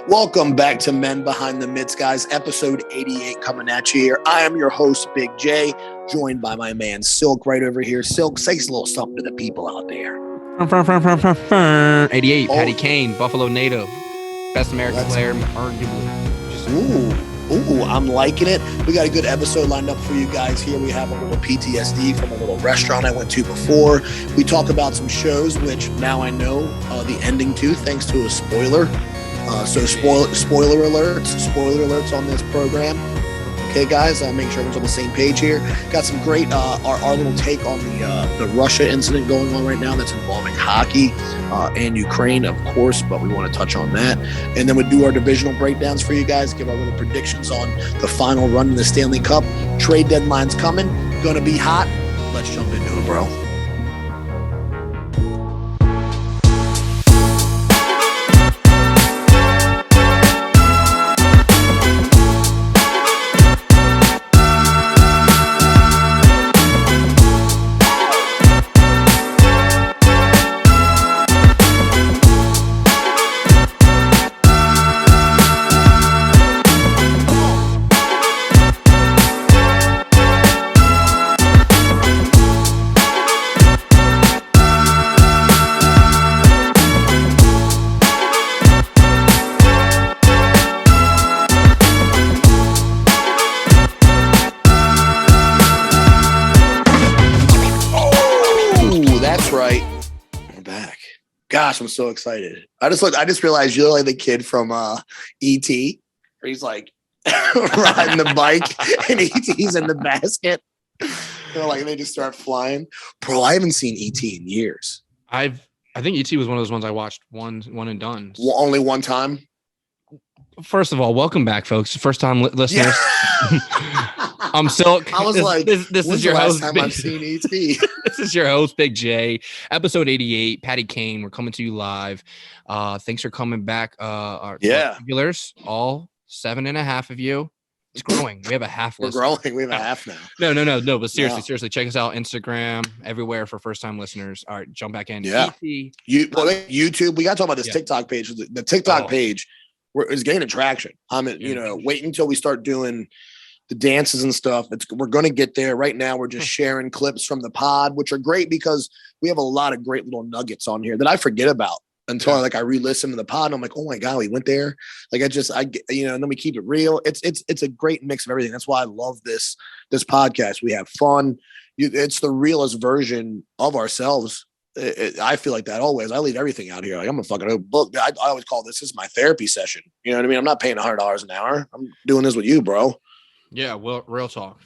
Welcome back to Men Behind the Mitts, guys. Episode 88 coming at you here. I am your host, Big J, joined by my man Silk right over here. Silk, say a little something to the people out there. 88, Patty Kane, Buffalo native, best American player, arguably. Ooh, I'm liking it. We got a good episode lined up for you guys here. We have a little PTSD from a little restaurant I went to before. We talk about some shows, which now I know the ending to, thanks to a spoiler. So spoiler alerts on this program. Okay, guys, make sure everyone's on the same page here. Got some great our little take on the Russia incident going on right now that's involving hockey and Ukraine, of course, but we want to touch on that. And then we do our divisional breakdowns for you guys, give our little predictions on the final run in the Stanley Cup. Trade deadline's coming, gonna be hot. Let's jump into it, bro. Gosh, I'm so excited. I just realized you're like the kid from E.T. where he's like riding the bike and E.T.'s in the basket. They just start flying. Bro, I haven't seen E.T. in years. I think E.T. was one of those ones I watched one and done. Well, only one time? First of all, welcome back, folks. First time listeners. Yeah. I'm Silk. I was this is your host. Time I've seen E.T. This is your host, Big J. Episode 88, Patty Kane. We're coming to you live. Thanks for coming back. Our regulars, all 7.5 of you. It's growing. We have a half. We're growing. We have a half now. No. But seriously, check us out. Instagram, everywhere for first time listeners. All right, jump back in. Yeah. YouTube. We got to talk about this TikTok page. The TikTok page is gaining traction. Wait until we start doing the dances and stuff. We're going to get there. Right now, we're just sharing clips from the pod, which are great because we have a lot of great little nuggets on here that I forget about until I re-listen to the pod. And I'm like, oh my God, we went there. And then we keep it real. It's a great mix of everything. That's why I love this podcast. We have fun. It's the realest version of ourselves. I feel like that always. I leave everything out here. Like I'm a fucking book. I always call this is my therapy session. You know what I mean? I'm not paying $100 an hour. I'm doing this with you, bro. Yeah, well, real talk.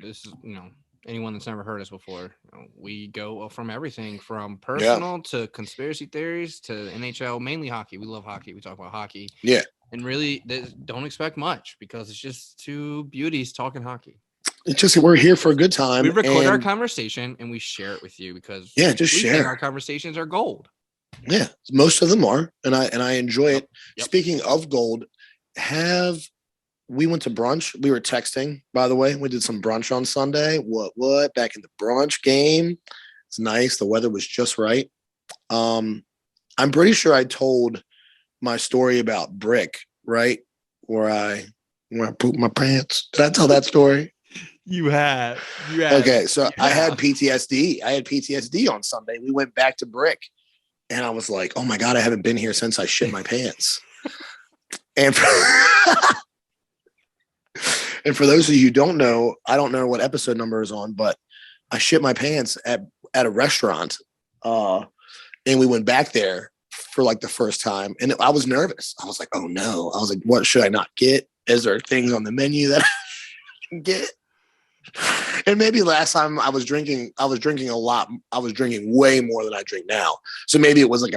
This is, anyone that's never heard us before, we go from everything from personal to conspiracy theories to NHL, mainly hockey. We love hockey. We talk about hockey. Yeah. And really, don't expect much because it's just two beauties talking hockey. It's just we're here for a good time. We record our conversation and we share it with you because share. Our conversations are gold. Yeah, most of them are, and I enjoy it. Yep. Speaking of gold, we went to brunch. We were texting, by the way. We did some brunch on Sunday. What? Back in the brunch game. It's nice. The weather was just right. I'm pretty sure I told my story about Brick, right? Where I pooped my pants. Did I tell that story? You had. Okay, so I had PTSD. I had PTSD on Sunday. We went back to Brick, and I was like, oh my God, I haven't been here since I shit my pants. And And for those of you who don't know, I don't know what episode number is on, but I shit my pants at a restaurant. And we went back there for like the first time. And I was nervous. I was like, oh no. I was like, what should I not get? Is there things on the menu that I can get? And maybe last time I was drinking a lot. I was drinking way more than I drink now. So maybe it was like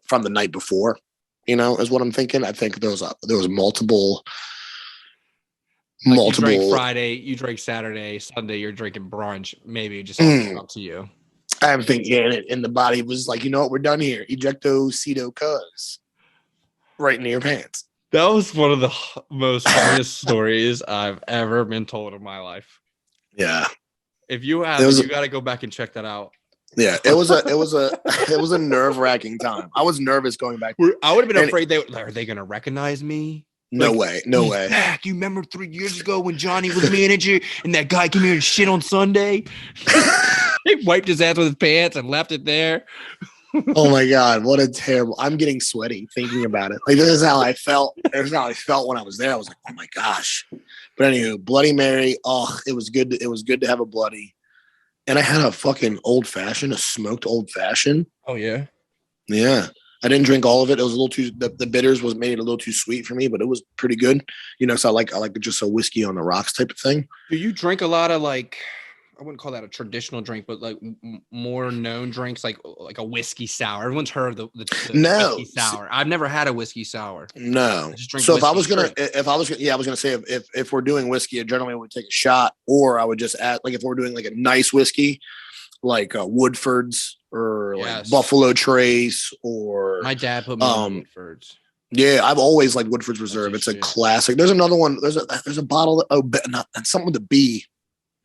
from the night before, is what I'm thinking. I think there was multiple. You drank Friday, you drank Saturday, Sunday, you're drinking brunch. Maybe it just all up to you. I'm thinking it, and the body was like, you know what, we're done here. Ejecto cedo cuz. Right in your pants. That was one of the most funniest stories I've ever been told in my life. Yeah. If you have, you got to go back and check that out. Yeah, it was a nerve-wracking time. I was nervous going back. I would have been afraid are they gonna recognize me? No way. No way. Back. You remember 3 years ago when Johnny was manager and that guy came here and shit on Sunday? He wiped his ass with his pants and left it there. Oh my God, what a terrible. I'm getting sweaty thinking about it. Like, this is how I felt. This is how I felt when I was there. I was like, oh my gosh. But anyway, Bloody Mary. Oh, it was good. It was good to have a bloody. And I had a fucking a smoked old fashioned. Oh yeah. Yeah. I didn't drink all of it. It was a little too, the bitters was made a little too sweet for me, but it was pretty good. So I like just a whiskey on the rocks type of thing. Do you drink a lot of I wouldn't call that a traditional drink, but like more known drinks, like a whiskey sour. Everyone's heard of the whiskey sour. I've never had a whiskey sour. No. So if I was gonna say if we're doing whiskey, I generally would take a shot, or I would just add, like, if we're doing like a nice whiskey, like Woodford's or like Buffalo Trace, or my dad put me on Woodford's. Yeah, I've always liked Woodford's Reserve. It's a classic. There's another one. There's a bottle. Something with a B.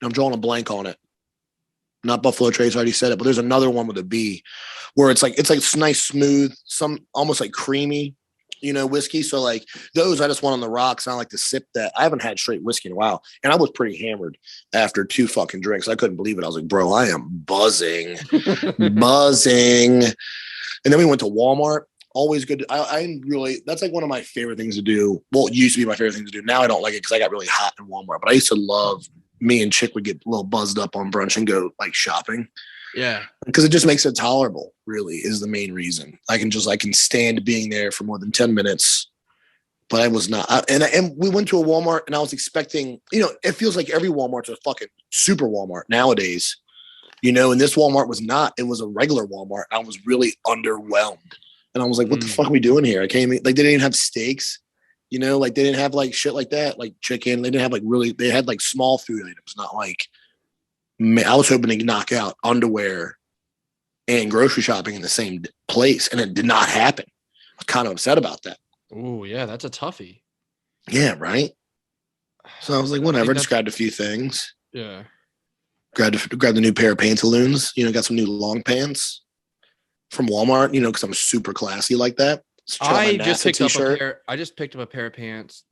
I'm drawing a blank on it. Not Buffalo Trace, I already said it, but there's another one with a B, where it's nice, smooth, some almost like creamy, whiskey. So like those, I just want on the rocks. I like to sip that. I haven't had straight whiskey in a while, and I was pretty hammered after 2 fucking drinks. I couldn't believe it. I was like, bro, I am buzzing, buzzing. And then we went to Walmart. Always good. I really, that's like one of my favorite things to do. Well, it used to be my favorite thing to do. Now I don't like it because I got really hot in Walmart, but I used to love. Me and Chick would get a little buzzed up on brunch and go like shopping. Yeah. Because it just makes it tolerable, really, is the main reason. I can stand being there for more than 10 minutes, but I was not. And we went to a Walmart and I was expecting, it feels like every Walmart's a fucking super Walmart nowadays, and this Walmart was not. It was a regular Walmart. I was really underwhelmed. And I was like, what the fuck are we doing here? I came in, like, they didn't even have steaks. Like they didn't have like shit like that, like chicken. They didn't have they had like small food items, not like, I was hoping to knock out underwear and grocery shopping in the same place. And it did not happen. I was kind of upset about that. Oh yeah. That's a toughie. Yeah. Right. So I was like, whatever, just grabbed a few things. Yeah. Grabbed the new pair of pantaloons, got some new long pants from Walmart, because I'm super classy like that. I just picked up a pair of pants.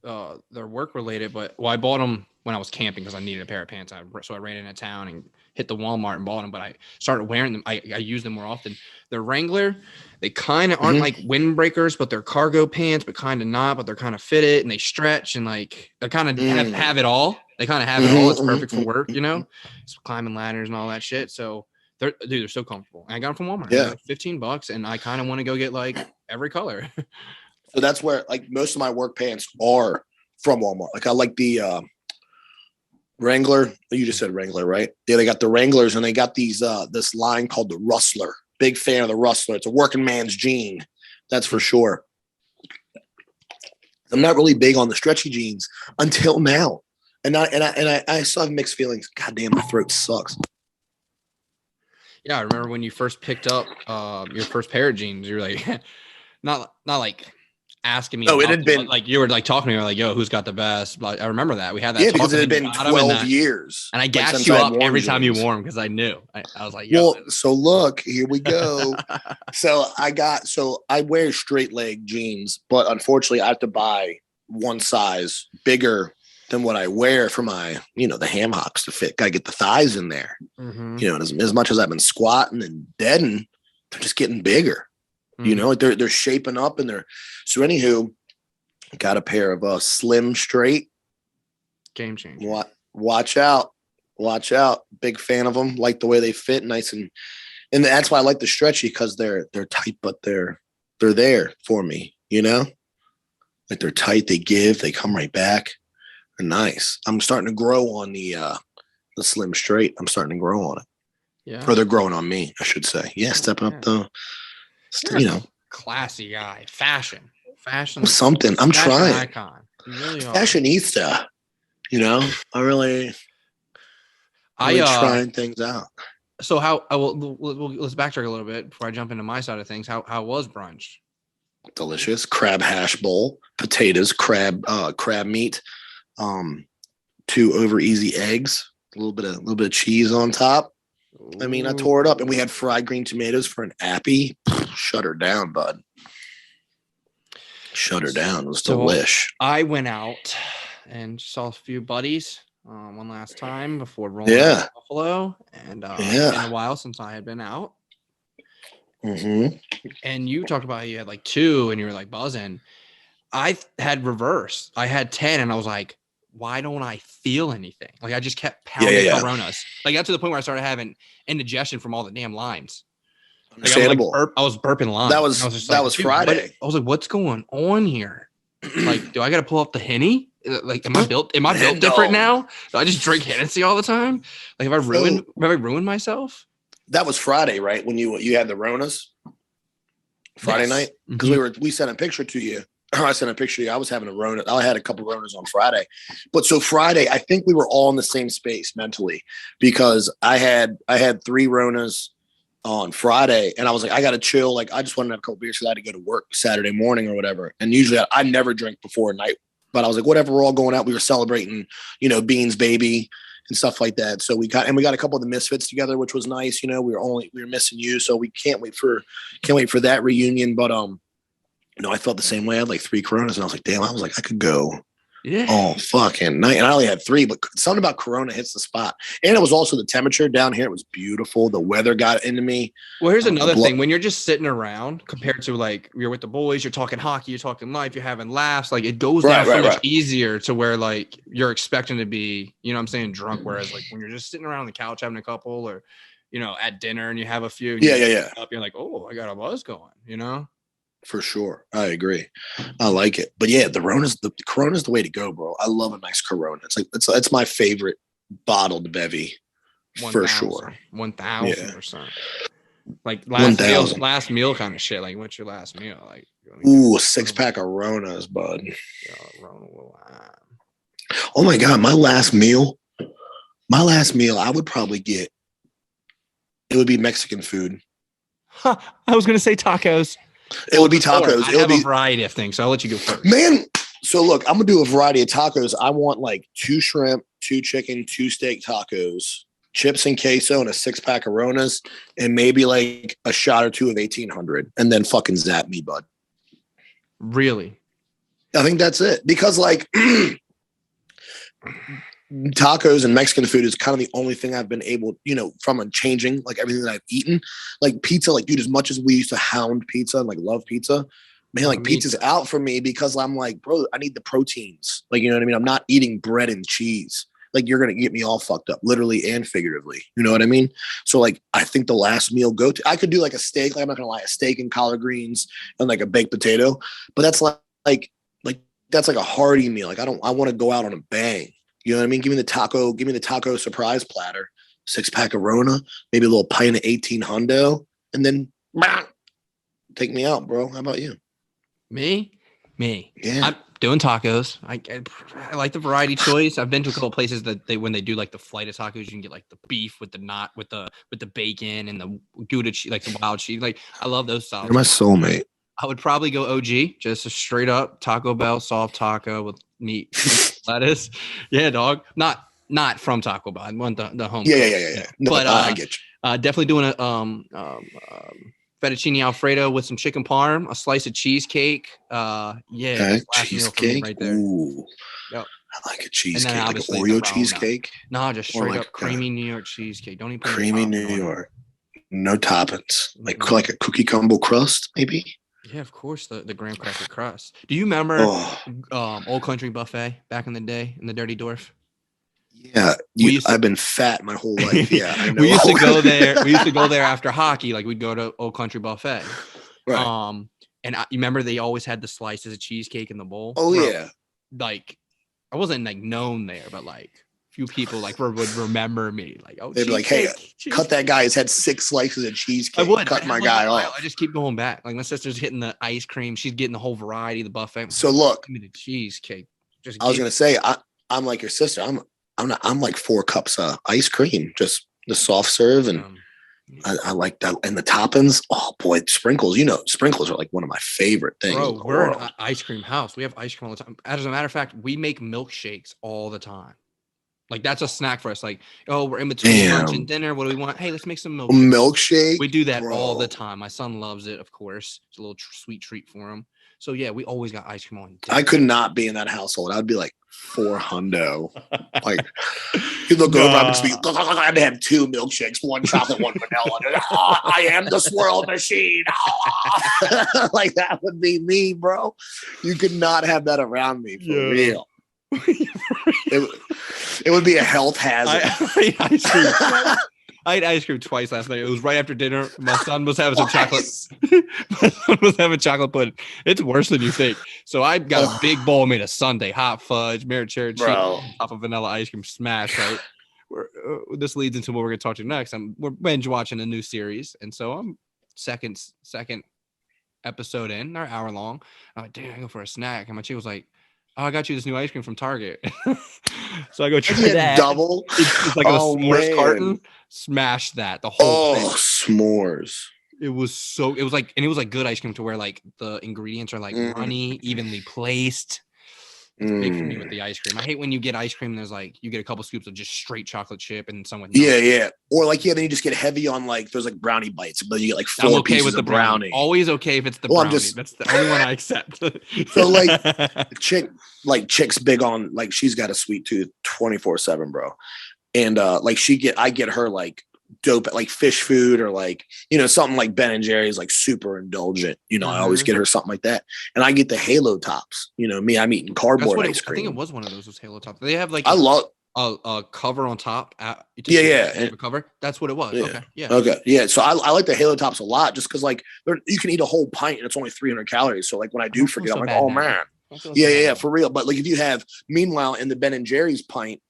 They're work related, but I bought them when I was camping because I needed a pair of pants. So I ran into town and hit the Walmart and bought them. But I started wearing them. I use them more often. They're Wrangler. They kind of aren't like windbreakers, but they're cargo pants, but kind of not. But they're kind of fitted and they stretch and like they kind of have it all. They kind of have it all. It's perfect for work, It's climbing ladders and all that shit. So they're so comfortable. And I got them from Walmart. Yeah, $15, and I kind of want to go get like every color. So that's where like most of my work pants are from Walmart. Like I like the Wrangler. You just said Wrangler, right? Yeah, they got the Wranglers, and they got these this line called the Rustler. Big fan of the Rustler. It's a working man's jean, that's for sure. I'm not really big on the stretchy jeans until now, and I still have mixed feelings. God damn, my throat sucks. Yeah, I remember when you first picked up your first pair of jeans. You were like, not like asking me. No, it had been like you were like talking to me, like, "Yo, who's got the best?" Like I remember that we had that. Yeah, because it had been 12 years, and I gassed you up every time you wore them because I knew. I was like, "Yo." Well, so look, here we go. So I wear straight leg jeans, but unfortunately, I have to buy one size bigger than what I wear for my, the ham hocks to fit. Gotta get the thighs in there. As much as I've been squatting and deading, they're just getting bigger. Like they're shaping up and so anywho, got a pair of slim straight. Game changer. Watch out. Big fan of them. Like the way they fit, nice and that's why I like the stretchy, because they're tight, but they're there for me, like they're tight, they give, they come right back. They're nice. I'm starting to grow on the slim straight. I'm starting to grow on it. Yeah. Or they're growing on me, I should say. Yeah, stepping up the, classy guy. Fashion. Something. I'm trying. Icon. You really are. Fashionista. I really trying things out. So let's backtrack a little bit before I jump into my side of things. How was brunch? Delicious. Crab hash bowl, potatoes, crab meat. 2 over easy eggs, a little bit of cheese on top. I mean, I tore it up, and we had fried green tomatoes for an appy. Shut her down, bud. Shut her down. It was delish. I went out and saw a few buddies one last time before rolling out to Buffalo, and it's been a while since I had been out. Mm-hmm. And you talked about how you had like 2 and you were like buzzing. I had reverse. I had 10 and I was like, why don't I feel anything? Like I just kept pounding Coronas. Like I got to the point where I started having indigestion from all the damn lines. Understandable. Like I was burping lines. That was Friday. I was like, what's going on here? Like, do I got to pull up the Henny? Like, am I built different now? Do I just drink Hennessy all the time? Like, have I ruined myself? That was Friday, right? When you had the Ronas Friday night? Because we sent a picture to you. I sent a picture to you. I was having a Rona. I had a couple Ronas on Friday. But so Friday, I think we were all in the same space mentally because I had 3 Ronas on Friday and I was like, I got to chill. Like I just wanted to have a couple beers because I had to go to work Saturday morning or whatever. And usually I never drink before night, but I was like, whatever, we're all going out. We were celebrating, Bean's baby and stuff like that. So we got a couple of the Misfits together, which was nice. We were missing you. So we can't wait for that reunion. But, I felt the same way. I had like 3 Coronas and I was like, damn, I could go all fucking night. And I only had 3, but something about Corona hits the spot. And it was also the temperature down here. It was beautiful. The weather got into me. Well, here's another thing. When you're just sitting around compared to like you're with the boys, you're talking hockey, you're talking life, you're having laughs, like it goes down so much easier to where like you're expecting to be, drunk. Whereas like when you're just sitting around on the couch having a couple or, at dinner and you have a few. You're like, oh, I got a buzz going, For sure. I agree. I like it. But yeah, the Corona's the way to go, bro. I love a nice Corona. It's like it's my favorite bottled bevy for sure. 1,000%. Like last meal kind of shit. Like what's your last meal? Like a 6-pack of Ronas, bud. Oh my God, my last meal, I would probably get it would be Mexican food. I was gonna say tacos. It would be tacos. I have a variety of things, so I'll let you go first. Man, so look, I'm gonna do a variety of tacos. I want like 2 shrimp, 2 chicken, 2 steak tacos, chips and queso, and a 6-pack of Ronas, and maybe like a shot or 2 of 1800, and then fucking zap me, bud. Really? I think that's it because like tacos and Mexican food is kind of the only thing I've been able, from changing like everything that I've eaten. Like pizza, like dude, as much as we used to hound pizza and like love pizza, man, like pizza's out for me because I'm like, bro, I need the proteins. Like, you know what I mean? I'm not eating bread and cheese. Like you're going to get me all fucked up, literally and figuratively. You know what I mean? So like, I think the last meal I could do like a steak. Like, I'm not going to lie, a steak and collard greens and like a baked potato, but that's like that's like a hearty meal. Like I want to go out on a bang. You know what I mean? Give me the taco surprise platter, 6-pack of Rona, maybe a little pint of 18 hundo, and then take me out, bro. How about you? Me? Yeah. I'm doing tacos. I like the variety choice. I've been to a couple places that when they do like the flight of tacos, you can get like the beef with the bacon and the Gouda cheese, like the wild cheese. Like I love those styles. You're my soulmate. I would probably go OG, just a straight up Taco Bell soft taco with meat, lettuce. Yeah, dog. Not from Taco Bell. I want the home. Yeah. No, but I get you. Definitely doing a fettuccine Alfredo with some chicken parm, a slice of cheesecake. Okay. Cheesecake right there. Ooh. Yep. I like a cheesecake, like an Oreo cheesecake. No, just straight up creamy New York cheesecake. Don't even put creamy New York. No toppings. Like a cookie crumble crust, maybe. Yeah, of course, the graham cracker crust. Do you remember Old Country Buffet back in the day in the Dirty Dwarf? Yeah, I've been fat my whole life. Yeah, I know. We used to go there. We used to go there after hockey. Like we'd go to Old Country Buffet. Right. And you remember they always had the slices of cheesecake in the bowl. Oh yeah. Like I wasn't like known there, but like few people like would remember me. Like, oh, they'd be like, "Hey, cut that guy. He's had 6 slices of cheesecake. I would cut my guy off." I just keep going back. Like my sister's hitting the ice cream. She's getting the whole variety of the buffet. So look, give me the cheesecake. I was gonna say I'm like your sister. I'm like 4 cups of ice cream, just the soft serve, and I like that. And the toppings. Oh boy, sprinkles. Sprinkles are like one of my favorite things. Bro, we're an ice cream house. We have ice cream all the time. As a matter of fact, we make milkshakes all the time. Like that's a snack for us. Like, oh, we're in between lunch and dinner. What do we want? Hey, let's make some milkshake. We do that all the time. My son loves it, of course. It's a little sweet treat for him. So yeah, we always got ice cream on. I could not be in that household. I'd be like $400. Like you look over, I'd have 2 milkshakes, 1 chocolate, 1 vanilla. I am the swirl machine. Like that would be me, bro. You could not have that around me for real. It would be a health hazard. I ate ice cream twice last night. It was right after dinner. My son was having some chocolate. My son was having chocolate pudding. It's worse than you think. So I got a big bowl made of sundae, hot fudge, merit cherry cheese, top of vanilla ice cream smash. Right. This leads into what we're going to talk to next. We're binge watching a new series, and so I'm second episode in. They're hour long. I'm like, damn, I go for a snack, and my chick was like, "Oh, I got you this new ice cream from Target." So I go try that. Double. It's like a s'mores carton. Smash that. The whole thing. S'mores. It was like good ice cream to where like the ingredients are like runny, evenly placed. It's big for me with the ice cream. I hate when you get ice cream and there's like you get a couple scoops of just straight chocolate chip and someone. Yeah. Or like then you just get heavy on like there's like brownie bites, but you get like 4 pieces with the brownie. Always okay if it's the brownie. That's the only one I accept. So like chick's big on like she's got a sweet tooth 24/7, bro. And like I get her like dope like fish food or like something like Ben and Jerry's like super indulgent. I always get her something like that, and I get the Halo Tops. Me, I'm eating cardboard ice cream. I think it was one of those was Halo Tops. They have like I love a cover on top. Yeah. Cover. That's what it was. Yeah. Okay. Yeah. So I like the Halo Tops a lot just because like you can eat a whole pint and it's only 300 calories. So like when I do forget, I'm like, oh man. Yeah, for real. But like if you have, meanwhile, in the Ben and Jerry's pint,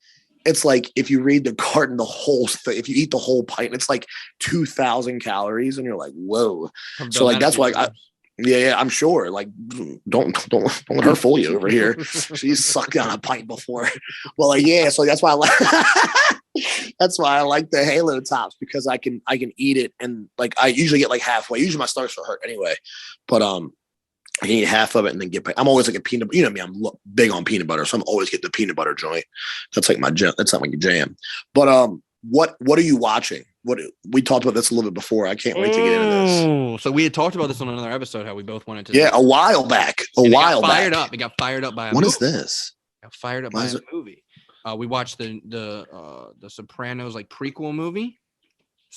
it's like if you read the carton, the whole thing, if you eat the whole pint, it's like 2,000 calories, and you're like, whoa. So like that's why I'm sure. Like don't let her fool you over here. She's sucked down a pint before. Well, like so that's why I like the Halo Tops because I can eat it, and like I usually get like halfway. Usually my stomach's hurt anyway, but I can eat half of it and then get. I'm always like a peanut. You know me. I'm big on peanut butter, so I'm always getting the peanut butter joint. That's like my jam. That's not like a jam. But what are you watching? What we talked about this a little bit before. I can't wait to get into this. So we had talked about this on another episode. How we both wanted to. Yeah, a while back. It got fired up by. What is this? Got fired up by a movie. We watched the Sopranos like prequel movie.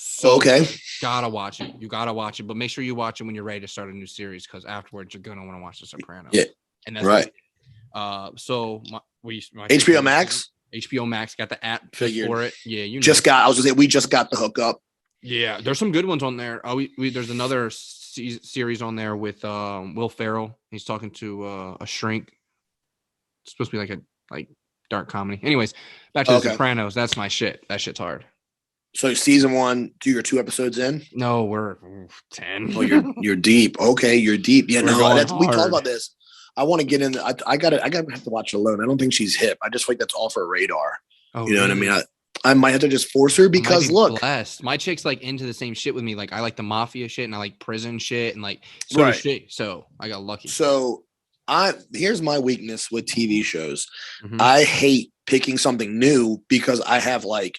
So okay, gotta watch it. You gotta watch it, but make sure you watch it when you're ready to start a new series because afterwards you're gonna want to watch The Sopranos. Yeah, and that's right. So my HBO Max. HBO Max got the app for it. Yeah, we just got the hookup. Yeah, there's some good ones on there. There's another series on there with Will Ferrell. He's talking to a shrink. It's supposed to be like dark comedy. Anyways, back to The Sopranos. That's my shit. That shit's hard. So season 1, you're 2 episodes in? No, we're 10. Oh, you're deep. Okay, you're deep. Yeah, we talked about this. I want to get in. I gotta have to watch it alone. I don't think she's hip. I just feel like that's off her radar. Oh, you know what I mean? I might have to just force her because look, blessed. My chick's like into the same shit with me. Like I like the mafia shit and I like prison shit and like sort of shit. So I got lucky. So here's my weakness with TV shows. Mm-hmm. I hate picking something new because I have like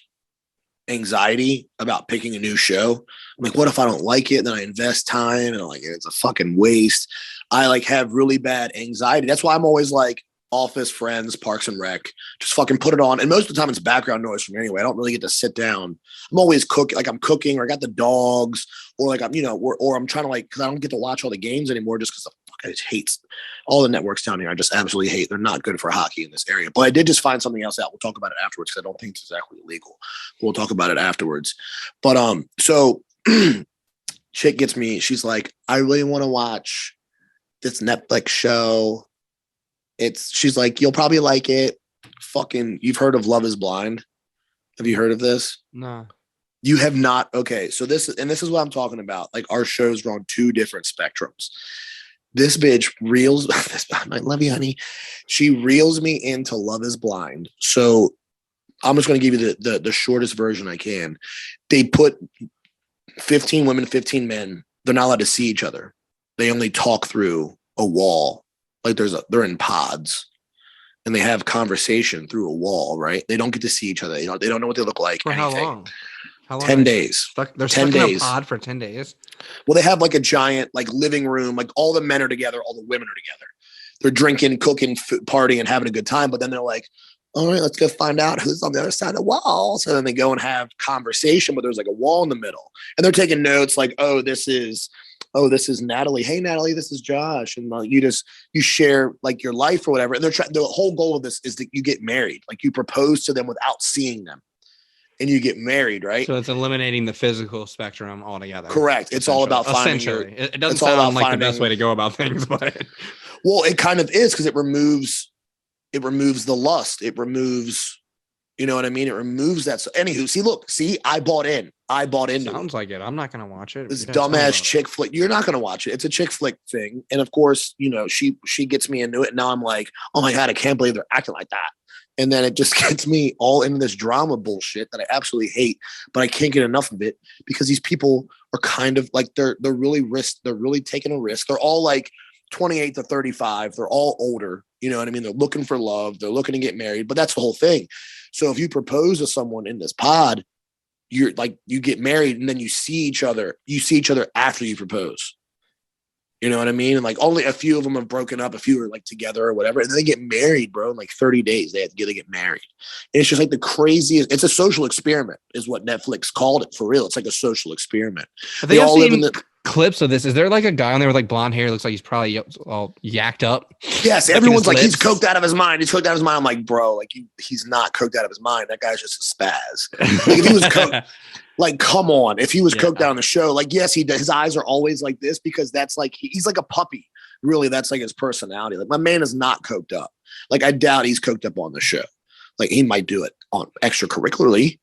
anxiety about picking a new show. I'm like, what if I don't like it? Then I invest time and I'm like, it's a fucking waste. I like have really bad anxiety. That's why I'm always like Office, Friends, Parks and Rec. Just fucking put it on. And most of the time it's background noise for me anyway. I don't really get to sit down. I'm always cooking, like I'm cooking or I got the dogs or like I'm, or I'm trying to like, cause I don't get to watch all the games anymore just because I just hate all the networks down here. I just absolutely hate. They're not good for hockey in this area. But I did just find something else out. We'll talk about it afterwards because I don't think it's exactly illegal. We'll talk about it afterwards. But so chick gets me. She's like, I really want to watch this Netflix show. She's like, you'll probably like it. Fucking, you've heard of Love is Blind? Have you heard of this? No. You have not? Okay. So this is what I'm talking about. Like our shows are on 2 different spectrums. This bitch reels, I love you, honey. She reels me into Love is Blind. So I'm just going to give you the shortest version I can. They put 15 women, 15 men. They're not allowed to see each other. They only talk through a wall. Like they're in pods. and they have conversation through a wall, right? They don't get to see each other. They don't know what they look like. For anything. How long? How long? 10 days. They're 10 stuck in a pod for 10 days. Well, they have like a giant like living room, like all the men are together, all the women are together. They're drinking, cooking, partying, having a good time. But then they're like, all right, let's go find out who's on the other side of the wall. So then they go and have conversation, but there's like a wall in the middle. And they're taking notes like, this is Natalie. Hey, Natalie, this is Josh. And you share like your life or whatever. And the whole goal of this is that you get married. Like you propose to them without seeing them. And you get married, right? So it's eliminating the physical spectrum altogether. Correct. It's all about finding it doesn't sound like the best way to go about things, but well, it kind of is because it removes the lust. It removes, you know what I mean? It removes that. So anywho, I bought into Sounds like it. I'm not gonna watch it. This dumbass chick flick. You're not gonna watch it. It's a chick flick thing. And of course, she gets me into it. And now I'm like, oh my God, I can't believe they're acting like that. And then it just gets me all into this drama bullshit that I absolutely hate, but I can't get enough of it because these people are kind of like, they're really taking a risk. They're all like 28 to 35. They're all older. You know what I mean? They're looking for love. They're looking to get married, but that's the whole thing. So if you propose to someone in this pod, you get married and then you see each other after you propose. You know what I mean? And like only a few of them have broken up. A few are like together or whatever. And then they get married, bro. In like 30 days, they get married. And it's just like the craziest. It's a social experiment is what Netflix called it for real. It's like a social experiment. They all live in clips of this. Is there like a guy on there with like blonde hair? Looks like he's probably all yacked up. Yes. Everyone's like, he's coked out of his mind. He's coked out of his mind. I'm like, bro, like he's not coked out of his mind. That guy's just a spaz. Like if he was coked. Like, come on. If he was coked out on the show, like, yes, he does. His eyes are always like this because that's like, he's like a puppy. Really, that's like his personality. Like, my man is not coked up. Like, I doubt he's coked up on the show. Like, he might do it on extracurricularly,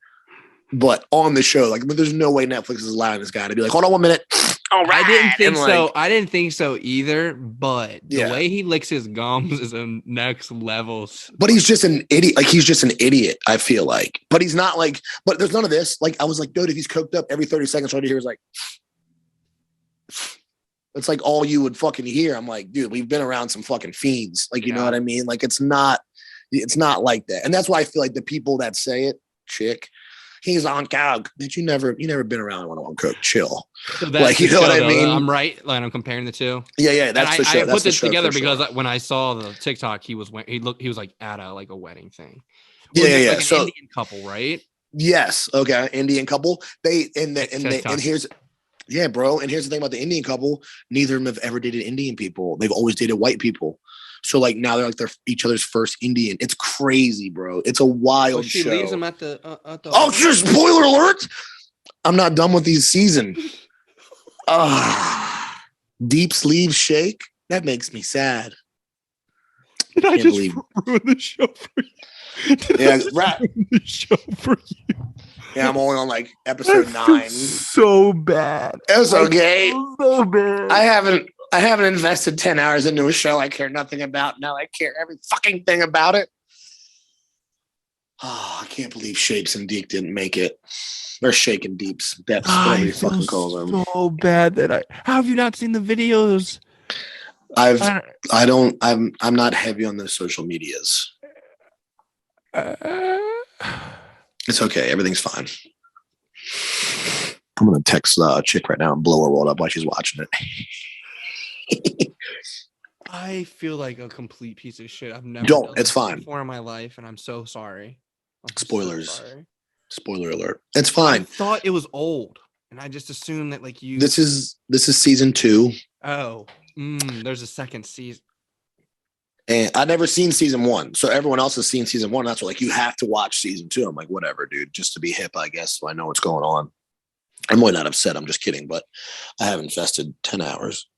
but on the show, like, there's no way Netflix is allowing this guy to be like, hold on 1 minute. All right. I didn't think so. I didn't think so either, but the way he licks his gums is a next level. But he's just an idiot. Like, he's just an idiot, I feel like. But he's not like, but there's none of this. Like, I was like, dude, if he's coked up every 30 seconds, all you hear is like, it's like all you would fucking hear. I'm like, dude, we've been around some fucking fiends. Like, you know what I mean? Like, it's not like that. And that's why I feel like the people that say it, chick, he's on coke. But you never been around when I'm on coke. Chill. So like, you know what I mean? I'm right. Like, I'm comparing the two. Yeah. That's the show. I put this together because when I saw the TikTok, he was like at a wedding thing. Yeah. Like an Indian couple, right? Yes. Okay. Indian couple. And here's. Yeah, bro. And here's the thing about the Indian couple. Neither of them have ever dated Indian people. They've always dated white people. So like now they're each other's first Indian. It's crazy, bro. It's a wild show. She leaves him at the Oh, just spoiler alert. I'm not done with these season. Deep sleeve shake. That makes me sad. Did I just ruin the show for you? Ruin the show for you? Yeah, I'm only on like episode 9. So bad. It's okay. So bad. I haven't invested 10 hours into a show I care nothing about. Now I care every fucking thing about it. Oh, I can't believe Shakes and Deep didn't make it. They're shaking Deeps. Depths, whatever you fucking call them. So bad that how have you not seen the videos? I'm not heavy on the social medias. It's okay. Everything's fine. I'm going to text a chick right now and blow her world up while she's watching it. I feel like a complete piece of shit. I've never it's fine. Before in my life, and I'm so sorry. Spoilers. So sorry. Spoiler alert. It's fine. I thought it was old, and I just assumed that like you. This is season 2. Oh, there's a second season. And I've never seen season 1. So everyone else has seen season 1. That's what, like, you have to watch season 2. I'm like, whatever, dude, just to be hip, I guess. So I know what's going on. I'm really not upset. I'm just kidding, but I have invested 10 hours.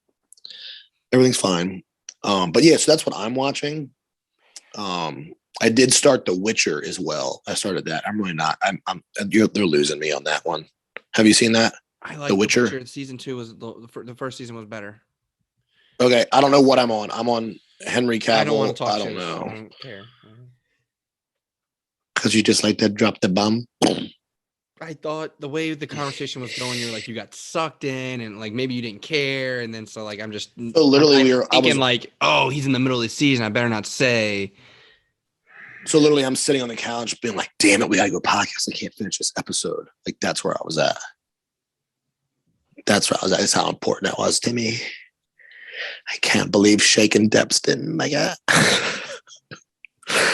Everything's fine. But yeah, so that's what I'm watching. I did start The Witcher as well. I started that. I'm really not. They're losing me on that one. Have you seen that? I like The Witcher. Season 2 was the first season was better. Okay, I don't know what I'm on. I'm on Henry Cavill. I don't want to talk. I don't know. I don't care. Because you just like to drop the bomb. I thought the way the conversation was going, you're like you got sucked in, and like maybe you didn't care, and then so like I'm just literally thinking like, oh, he's in the middle of the season. I better not say. So literally I'm sitting on the couch being like, damn it, we gotta go podcast. I can't finish this episode. Like that's where I was at. That's where I was at. That's how important that was to me. I can't believe Shaken Depths didn't make it.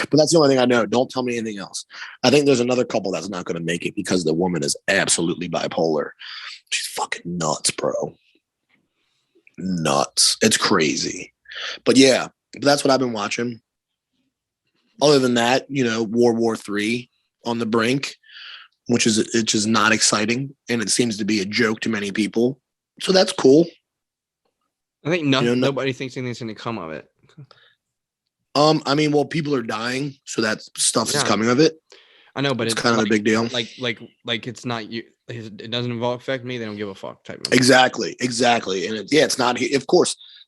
But that's the only thing I know. Don't tell me anything else. I think there's another couple that's not going to make it because the woman is absolutely bipolar. She's fucking nuts, bro. Nuts. It's crazy. But yeah, that's what I've been watching. Other than that, World War III on the brink, which is it's just not exciting, and it seems to be a joke to many people. So that's cool. I think nobody thinks anything's going to come of it. I mean, well, people are dying, so that stuff is coming of it. I know, but it's kind of a big deal. Like it's not you. It doesn't affect me. They don't give a fuck type of. Exactly. And it's not.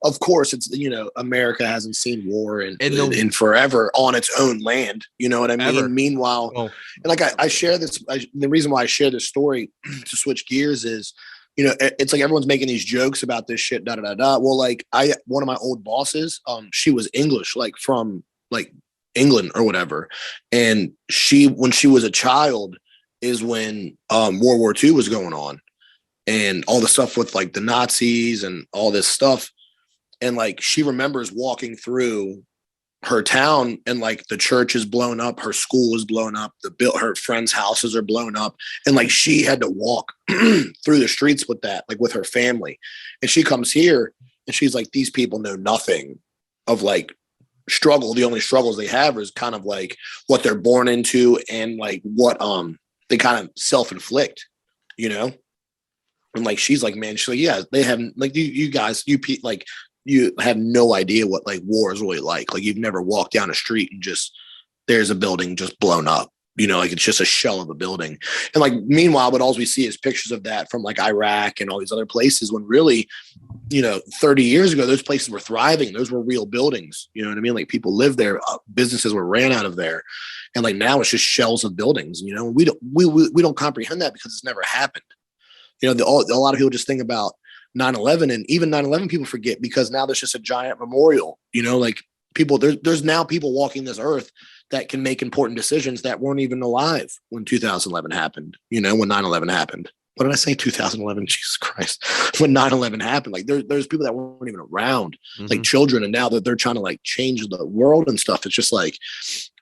Of course, it's America hasn't seen war in forever on its own land. You know what I mean? Ever. Meanwhile, and like I share this. The reason why I share this story to switch gears is, it's like everyone's making these jokes about this shit. Well, like one of my old bosses, she was English, like from like England or whatever, and when she was a child is when World War II was going on, and all the stuff with like the Nazis and all this stuff, and like she remembers walking through her town and like the church is blown up, her school is blown up, her friends' houses are blown up, and like she had to walk through the streets with that, like with her family. And she comes here and she's like, these people know nothing of like struggle. The only struggles they have is kind of like what they're born into and like what they kind of self-inflict, and like she's like, man, she's like, yeah, they haven't, like you guys, like you have no idea what like war is really like. Like you've never walked down a street and just there's a building just blown up, like it's just a shell of a building. And like meanwhile, but all we see is pictures of that from like Iraq and all these other places when really, 30 years ago, those places were thriving. Those were real buildings. You know what I mean? Like people lived there, businesses were ran out of there. And like now it's just shells of buildings, we don't comprehend that because it's never happened. A lot of people just think about 9/11, and even 9/11 people forget because now there's just a giant memorial, like people, there's now people walking this earth that can make important decisions that weren't even alive when 2011 happened, when 9/11 happened. What did I say? 2011, Jesus Christ. When 9/11 happened, like there's people that weren't even around, like children, and now that they're trying to like change the world and stuff. It's just like,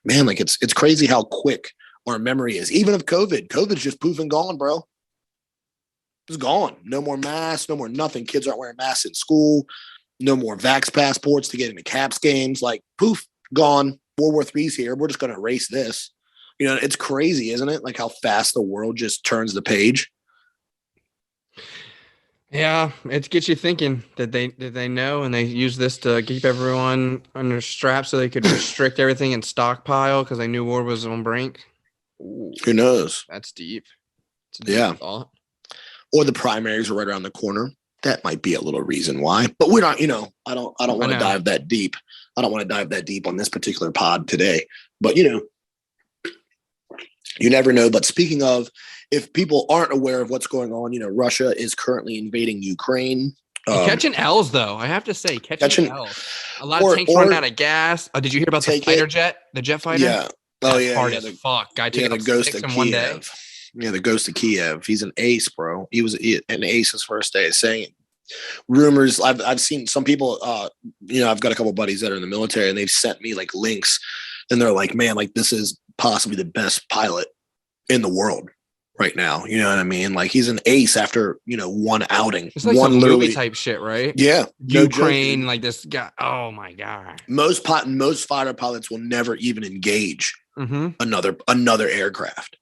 man, like it's crazy how quick our memory is. Even of COVID's just poof and gone, bro. It's gone. No more masks, no more nothing. Kids aren't wearing masks in school. No more vax passports to get into Caps games. Like poof, gone. World War III's here. We're just going to erase this. It's crazy, isn't it? Like how fast the world just turns the page. Yeah, it gets you thinking that they know, and they use this to keep everyone under straps so they could restrict everything and stockpile because they knew war was on brink. Ooh, who knows? That's deep. It's a deep thought. Or the primaries are right around the corner. That might be a little reason why. But we're not, I don't want to dive that deep. I don't want to dive that deep on this particular pod today. But you never know. But speaking of, if people aren't aware of what's going on, Russia is currently invading Ukraine. Catching L's though, I have to say, catching L's. A lot of tanks running out of gas. Did you hear about the fighter jet, the jet fighter? Yeah. Oh yeah. Hard as fuck. Guy taking the ghost of Kiev. 1 day. Yeah, the ghost of Kiev. He's an ace, bro. He was an ace his first day. Saying rumors. I've seen some people. I've got a couple buddies that are in the military, and they've sent me like links, and they're like, "Man, like this is possibly the best pilot in the world right now." You know what I mean? Like he's an ace after one outing. It's like some movie type shit, right? Yeah, Ukraine, like this guy. Oh my god. Most fighter pilots will never even engage another aircraft.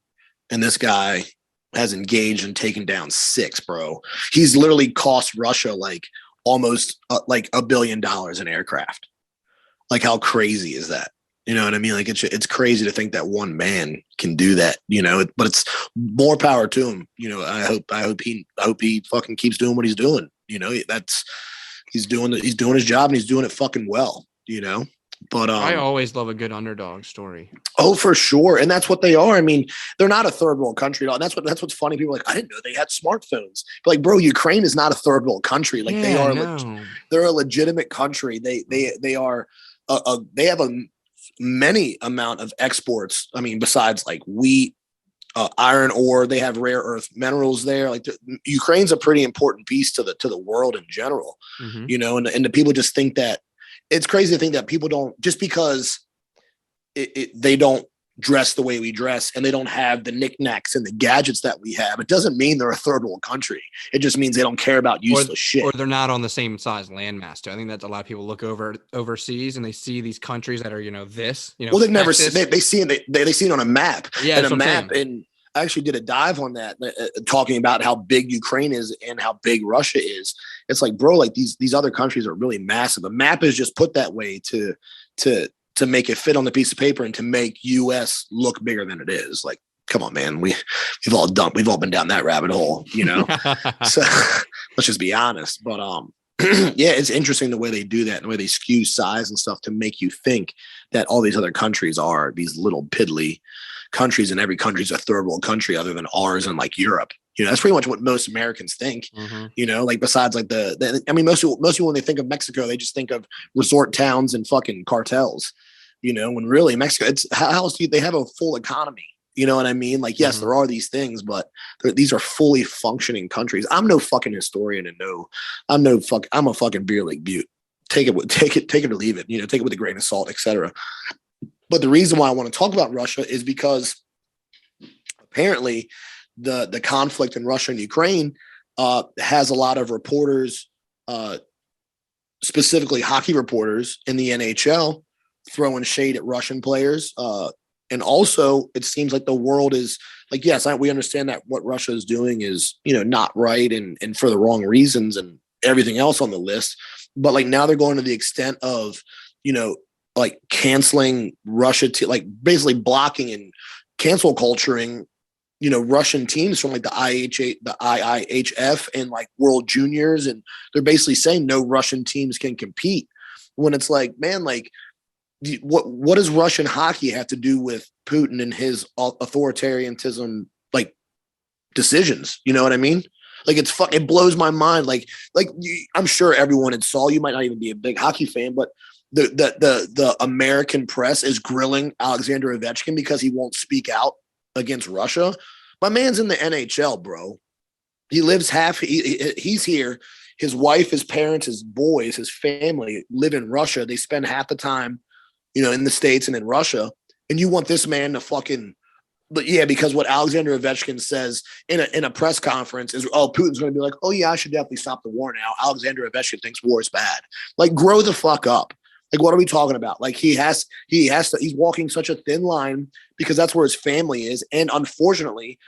And this guy has engaged and taken down 6, bro. He's literally cost Russia like almost like $1 billion in aircraft. Like how crazy is that? You know what I mean? Like it's crazy to think that one man can do that. But it's more power to him. I hope he fucking keeps doing what he's doing. He's doing his job and he's doing it fucking well. But I always love a good underdog story. Oh, for sure. And that's what they are. I mean, they're not a third world country at all. And that's what's funny. People are like, I didn't know they had smartphones. But like, bro, Ukraine is not a third world country. Like they're a legitimate country. They are they have a many amount of exports. I mean, besides like wheat, iron ore, they have rare earth minerals there. Like Ukraine's a pretty important piece to the world in general, you know, and the people just think that it's crazy to think that people don't, just because they don't dress the way we dress and they don't have the knickknacks and the gadgets that we have, it doesn't mean they're a third world country. It just means they don't care about useless shit. Or they're not on the same size landmass too. I think that's a lot of people look overseas and they see these countries that are, you know, well, they've never seen, they see it on a map. Yeah, and a map. And I actually did a dive on that, talking about how big Ukraine is and how big Russia is. It's like, bro, like these other countries are really massive. A map is just put that way to make it fit on the piece of paper and to make US look bigger than it is. Like, come on, man. We've all been down that rabbit hole, you know? So let's just be honest. But yeah, it's interesting the way they do that and the way they skew size and stuff to make you think that all these other countries are these little piddly countries, and every country's a third world country other than ours and like Europe. You know, that's pretty much what most Americans think, you know, like besides like I mean, most people, when they think of Mexico, they just think of resort towns and fucking cartels, you know, when really Mexico, it's how else do they have a full economy? You know what I mean? Like, yes, there are these things, but these are fully functioning countries. I'm no fucking historian and I'm a fucking beer league butte. Take it or leave it, you know, take it with a grain of salt, etc. But the reason why I want to talk about Russia is because apparently the conflict in Russia and Ukraine has a lot of reporters, specifically hockey reporters in the NHL, throwing shade at Russian players. And also, it seems like the world is like, yes, we understand that what Russia is doing is, you know, not right and for the wrong reasons and everything else on the list. But like now they're going to the extent of, you know, like canceling Russia, like basically blocking and cancel culturing, you know, Russian teams from like the IIHF and like World Juniors. And they're basically saying no Russian teams can compete, when it's like, man, like what does Russian hockey have to do with Putin and his authoritarianism, like decisions? You know what I mean? Like it blows my mind. Like I'm sure everyone had saw, you might not even be a big hockey fan, but the American press is grilling Alexander Ovechkin because he won't speak out against Russia. My man's in the NHL, bro. He lives he's here. His wife, his parents, his boys, his family live in Russia. They spend half the time, you know, in the States and in Russia. And you want this man to fucking, but yeah, because what Alexander Ovechkin says in a press conference is, oh, Putin's going to be like, oh yeah, I should definitely stop the war now. Alexander Ovechkin thinks war is bad. Like, grow the fuck up. Like, what are we talking about? Like, he's walking such a thin line because that's where his family is. And unfortunately,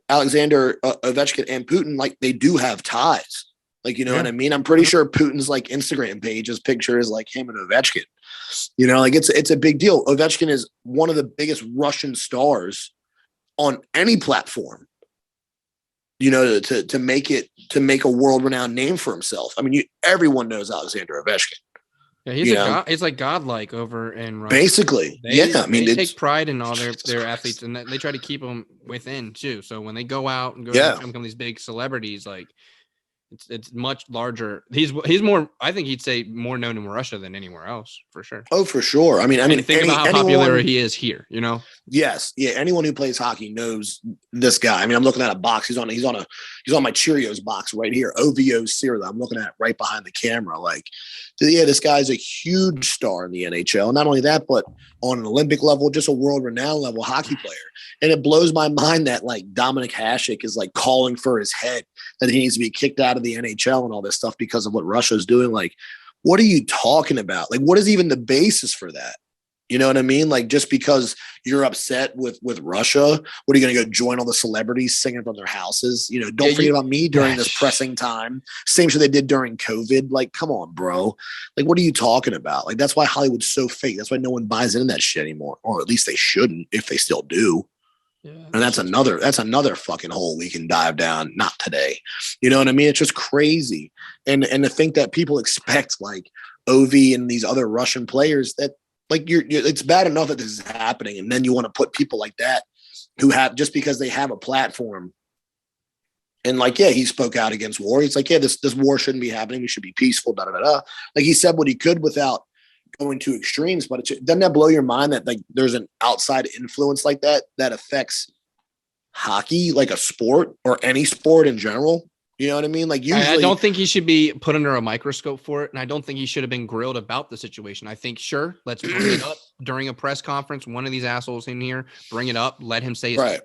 Alexander Ovechkin and Putin, like, they do have ties. Like, you know what I mean? I'm pretty sure Putin's like Instagram page, his picture is like him and Ovechkin. You know, like it's a big deal. Ovechkin is one of the biggest Russian stars on any platform, you know, to make a world-renowned name for himself. I mean, everyone knows Alexander Ovechkin. Yeah, he's god. It's like godlike over in Russia. Basically, I mean, they take pride in all their athletes, and they try to keep them within too. So when they go out and become these big celebrities, like it's much larger. He's more. I think he'd say more known in Russia than anywhere else, for sure. Oh, for sure. I mean, think about how popular he is here. You know. Yes, yeah. Anyone who plays hockey knows this guy. I mean, I'm looking at a box. He's on my Cheerios box right here. OVO cereal. I'm looking at right behind the camera. Like, yeah, this guy's a huge star in the NHL. Not only that, but on an Olympic level, just a world-renowned level hockey player. And it blows my mind that like Dominik Hasek is like calling for his head, that he needs to be kicked out of the NHL and all this stuff because of what Russia's doing. Like, what are you talking about? Like, what is even the basis for that? You know what I mean? Like, just because you're upset with Russia, what are you going to go join all the celebrities singing from their houses? You know, don't forget about me during this pressing time. Same shit they did during COVID. Like, come on, bro. Like, what are you talking about? Like, that's why Hollywood's so fake. That's why no one buys into that shit anymore, or at least they shouldn't, if they still do. Yeah, and that's another fucking hole we can dive down. Not today. You know what I mean? It's just crazy. And to think that people expect like Ovi and these other Russian players that, like, it's bad enough that this is happening, and then you want to put people like that who have, just because they have a platform, and like, yeah, he spoke out against war. It's like, yeah, this war shouldn't be happening. We should be peaceful. Da da da da. Like, he said what he could without going to extremes, but doesn't that blow your mind that like there's an outside influence like that affects hockey, like a sport or any sport in general? You know what I mean? Like usually, I don't think he should be put under a microscope for it, and I don't think he should have been grilled about the situation. I think, sure, let's bring it up during a press conference. One of these assholes in here, bring it up, let him say his right.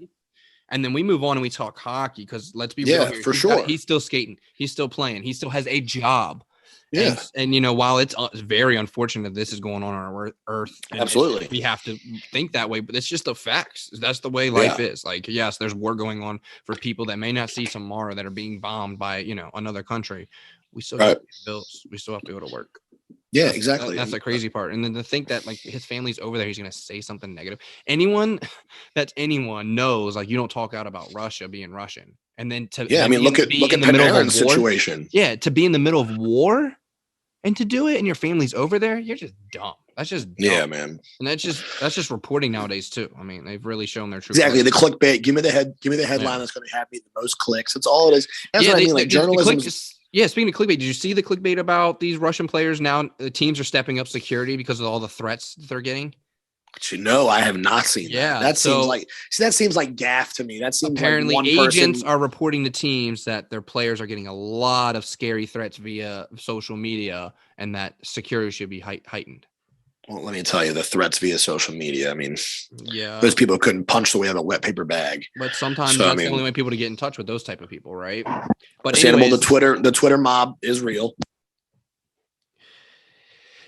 And then we move on and we talk hockey because let's be real here. For sure. He's still skating. He's still playing. He still has a job. Yeah. And you know, while it's very unfortunate this is going on our earth, absolutely, we have to think that way, but it's just the facts. That's the way life is. Like, yes, there's war going on for people that may not see tomorrow that are being bombed by, you know, another country. We still have to pay bills. We still have to go to work. Yeah, exactly. That's the crazy part. And then to think that like his family's over there, he's going to say something negative. Anyone knows, like, you don't talk out about Russia being Russian. And then look at the middle of situation. Yeah, to be in the middle of war and to do it and your family's over there, you're just dumb. That's just dumb. Yeah, man. And that's just reporting nowadays too. I mean, they've really shown their true. Exactly. The clickbait. Give me the headline that's going to have me the most clicks. That's all it is. That's what I mean. Like journalism. Speaking of clickbait, did you see the clickbait about these Russian players now? The teams are stepping up security because of all the threats that they're getting. I have not seen that. That seems like gaff to me. That seems apparently like agents are reporting to teams that their players are getting a lot of scary threats via social media and that security should be heightened. Well, let me tell you, the threats via social media. I mean, those people couldn't punch the way out of a wet paper bag. But sometimes that's the only way people to get in touch with those type of people, right? But the Twitter mob is real.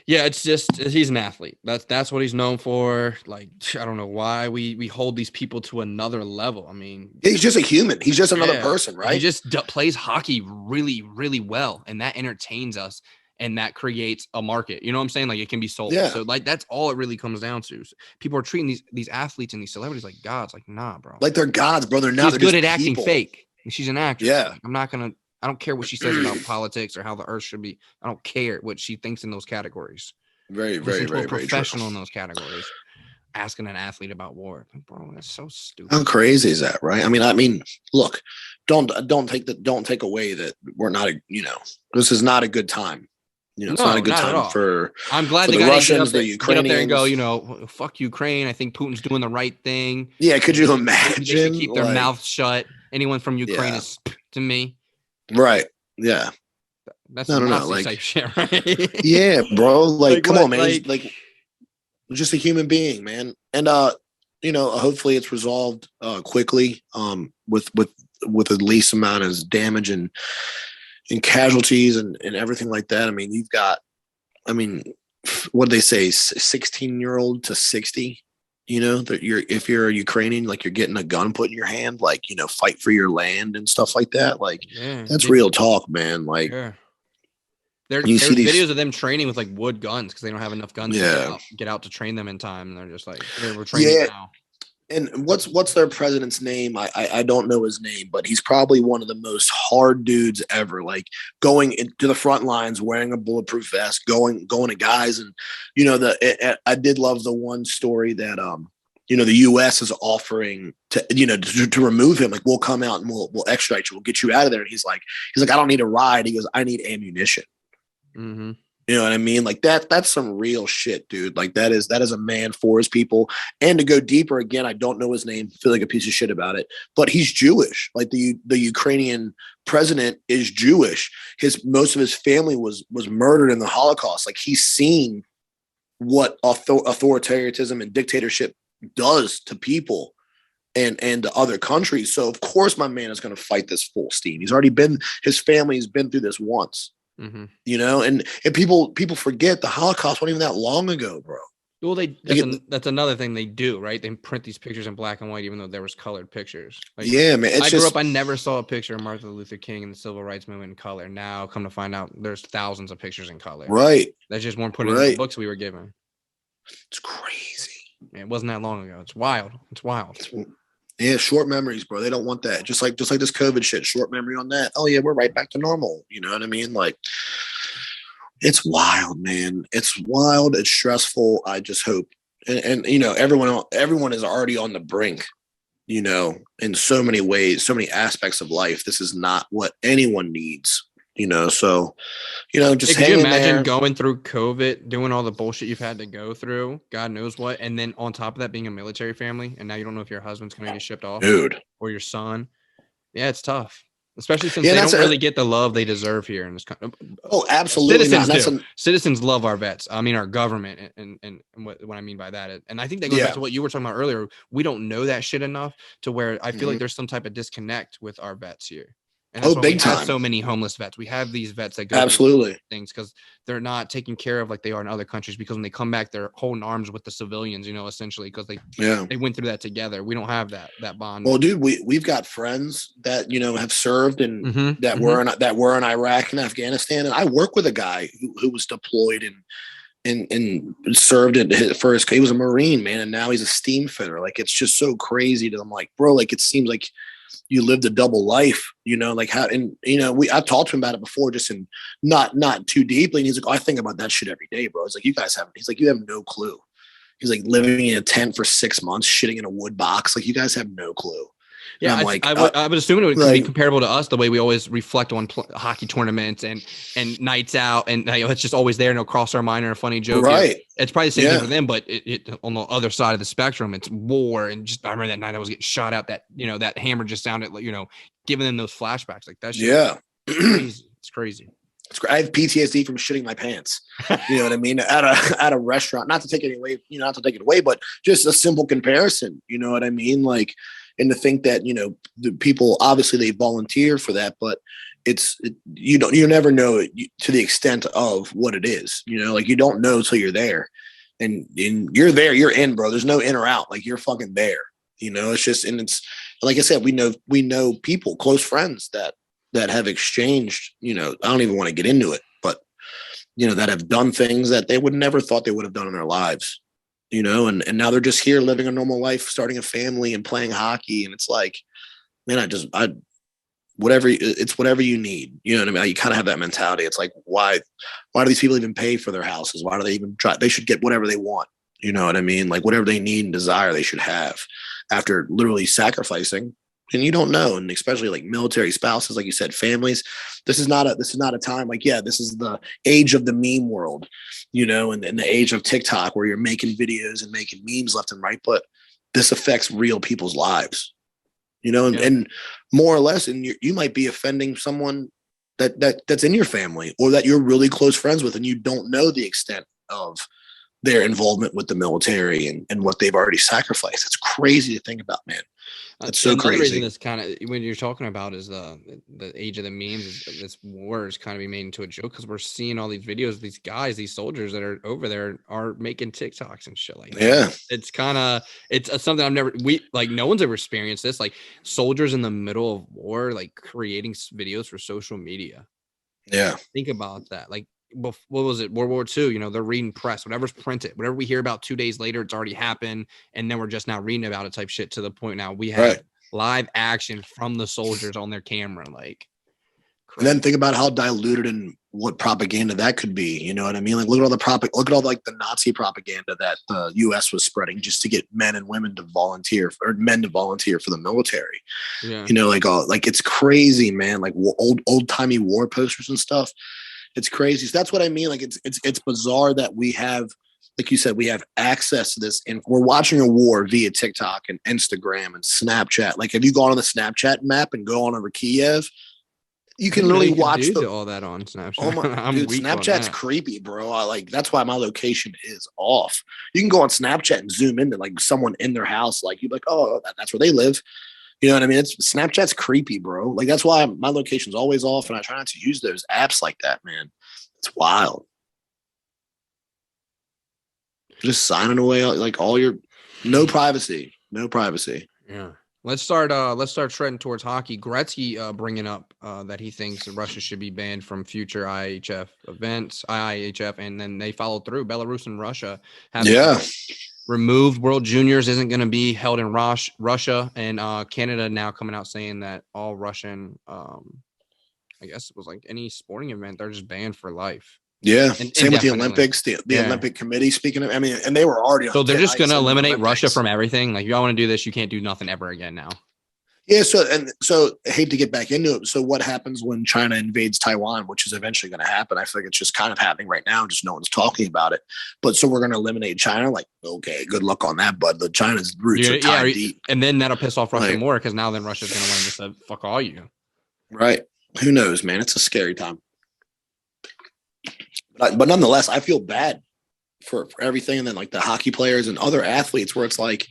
Yeah, it's just he's an athlete. That's what he's known for. Like, I don't know why we hold these people to another level. I mean, he's just a human. He's just another person, right? He just plays hockey really, really well, and that entertains us, and that creates a market. You know what I'm saying? Like, it can be sold. Yeah. So, like, that's all it really comes down to. People are treating these athletes and these celebrities like gods. Like, nah, bro. Like they're gods, bro. They're not. She's good at acting fake. And she's an actress. Yeah. Like, I don't care what she says about politics or how the earth should be. I don't care what she thinks in those categories. Very, very, very, very professional in those categories. Asking an athlete about war, bro, that's so stupid. How crazy is that, right? I mean, look, don't take away that we're not this is not a good time. It's not a good time for. I'm glad the Russians, the Ukrainians. Get up there and go, fuck Ukraine. I think Putin's doing the right thing. Yeah, could you imagine? They should keep their mouth shut. Anyone from Ukraine is to me. Right. Yeah. That's Nazi type shit, right? Yeah, bro. Like come on, man. Like just a human being, man. And hopefully it's resolved quickly. With the least amount of damage and casualties and everything like that. I mean, you've got, what they say, 16-year-old to 60. That if you're a Ukrainian, like you're getting a gun put in your hand, like fight for your land and stuff like that. Like that's real talk, man. Like there's videos of them training with like wood guns because they don't have enough guns to get out to train them in time, and they're just like we're training now. And what's their president's name? I don't know his name, but he's probably one of the most hard dudes ever. Like going into the front lines, wearing a bulletproof vest, going to guys, and I did love the one story that the U.S. is offering to remove him. Like we'll come out and we'll extradite you, we'll get you out of there. And he's like I don't need a ride. He goes, I need ammunition. Mm-hmm. You know what I mean? Like that's some real shit, dude. Like that is a man for his people. And to go deeper again, I don't know his name, feel like a piece of shit about it, but he's Jewish. Like the Ukrainian president is Jewish. Most of his family was murdered in the Holocaust. Like he's seen what authoritarianism and dictatorship does to people and to other countries. So of course my man is going to fight this full steam. His family's been through this once. Mm-hmm. And people forget the Holocaust wasn't even that long ago, bro. Well, that's another thing they do, right? They print these pictures in black and white, even though there was colored pictures. Like, yeah, man. I grew up, I never saw a picture of Martin Luther King and the Civil Rights Movement in color. Now, come to find out, there's thousands of pictures in color. Right. That just weren't put in the books we were given. It's crazy. It wasn't that long ago. It's wild. Yeah, short memories, bro. They don't want that. Just like this COVID shit, short memory on that. Oh yeah, we're right back to normal. You know what I mean? Like, it's wild, man. It's wild. It's stressful. I just hope, and everyone is already on the brink. In so many ways, so many aspects of life. This is not what anyone needs. So, just could you hanging imagine there. going through COVID, doing all the bullshit you've had to go through, God knows what, and then on top of that being a military family, and now you don't know if your husband's going to get shipped off, dude, or your son. Yeah, it's tough, especially since Yeah, they don't really get the love they deserve here in this country. Oh, absolutely not. Citizens do. Citizens love our vets. I mean, our government, and what I mean by that, and I think that goes back to what you were talking about earlier. We don't know that shit enough to where I feel like there's some type of disconnect with our vets here. And that's why big we time. have so many homeless vets. We have these vets that go absolutely through things because they're not taken care of like they are in other countries. Because when they come back, they're holding arms with the civilians, essentially because they went through that together. We don't have that bond. Well, dude, we've got friends that have served and that were in Iraq and Afghanistan, and I work with a guy who was deployed and served at first. He was a Marine, man, and now he's a steam fitter. Like, it's just so crazy to them. Like, bro, like, it seems like you lived a double life, like how, and I've talked to him about it before, just in not too deeply. And he's like, oh, I think about that shit every day, bro. It's like, you guys haven't. He's like, you have no clue. He's like living in a tent for 6 months, shitting in a wood box. Like, you guys have no clue. Yeah, I would assume it would be comparable to us, the way we always reflect on hockey tournaments and nights out, and it's just always there, and it'll cross our mind or a funny joke. Right. It's probably the same thing for them, but it on the other side of the spectrum, it's war. And just I remember that night I was getting shot out. That that hammer just sounded like giving them those flashbacks like that. Shit. Yeah, it's crazy. I have PTSD from shitting my pants. You know what I mean? At a restaurant, not to take it away, but just a simple comparison. You know what I mean? Like, and to think that, the people, obviously they volunteer for that, but you never know it to the extent of what it is, like, you don't know till you're there, and you're there, you're in, bro. There's no in or out. Like, you're fucking there, it's just, and it's like I said, we know people, close friends that have exchanged, I don't even want to get into it, but, that have done things that they would never thought they would have done in their lives, and now they're just here living a normal life, starting a family and playing hockey. And it's like, man, whatever you need, you know what I mean? You kind of have that mentality. It's like, why do these people even pay for their houses? Why do they even try? They should get whatever they want. You know what I mean? Like, whatever they need and desire, they should have after literally sacrificing. And you don't know. And especially like military spouses, like you said, families, this is not a time like, this is the age of the meme world, and the age of TikTok, where you're making videos and making memes left and right. But this affects real people's lives, and more or less, and you might be offending someone that's in your family or that you're really close friends with, and you don't know the extent of their involvement with the military and what they've already sacrificed. It's crazy to think about, man. That's so crazy. Reason this kind of, when you're talking about, is the age of the memes. This war is kind of being made into a joke because we're seeing all these videos. These guys, these soldiers that are over there are making TikToks and shit like that. Yeah, it's something no one's ever experienced this. Like, soldiers in the middle of war, like, creating videos for social media. Yeah, think about that. Like, what was it? World War II, they're reading press, whatever's printed, whatever we hear about 2 days later, it's already happened. And then we're just now reading about it type shit, to the point now we have live action from the soldiers on their camera. Like, and then think about how diluted and what propaganda that could be. You know what I mean? Like, look at all the Nazi propaganda that the US was spreading just to get men and women to volunteer, or men to volunteer for the military. Yeah. Like it's crazy, man. Like, old timey war posters and stuff. It's crazy. So that's what I mean. Like, it's bizarre that we have, like you said, we have access to this, and we're watching a war via TikTok and Instagram and Snapchat. Like, have you gone on the Snapchat map and go on over Kiev? You can literally watch all that on Snapchat. Oh my, dude, Snapchat's creepy, bro. That's why my location is off. You can go on Snapchat and zoom into like someone in their house. Like, you're like, oh, that's where they live. You know what I mean? Snapchat's creepy, bro. Like, that's why my location's always off, and I try not to use those apps like that, man. It's wild. Just signing away like all your no privacy. Yeah. Let's start treading towards hockey. Gretzky bringing up that he thinks Russia should be banned from future IIHF events, and then they followed through. Belarus and Russia have removed. World Juniors isn't going to be held in Russia, and Canada now coming out saying that all Russian, I guess it was like any sporting event, they're just banned for life. Yeah, same with the Olympics, the Olympic Committee. Speaking of, I mean, and they were already. So they're just going to eliminate Russia from everything. Like, if y'all want to do this, you can't do nothing ever again now. Yeah, so I hate to get back into it. So what happens when China invades Taiwan, which is eventually going to happen? I feel like it's just kind of happening right now, just no one's talking about it. But so we're going to eliminate China. Like, okay, good luck on that, bud. The China's roots are tied deep, and then that'll piss off Russia more because now then Russia's going to want to just say, fuck all you. Right? Who knows, man? It's a scary time. But nonetheless, I feel bad for everything, and then like the hockey players and other athletes, where it's like,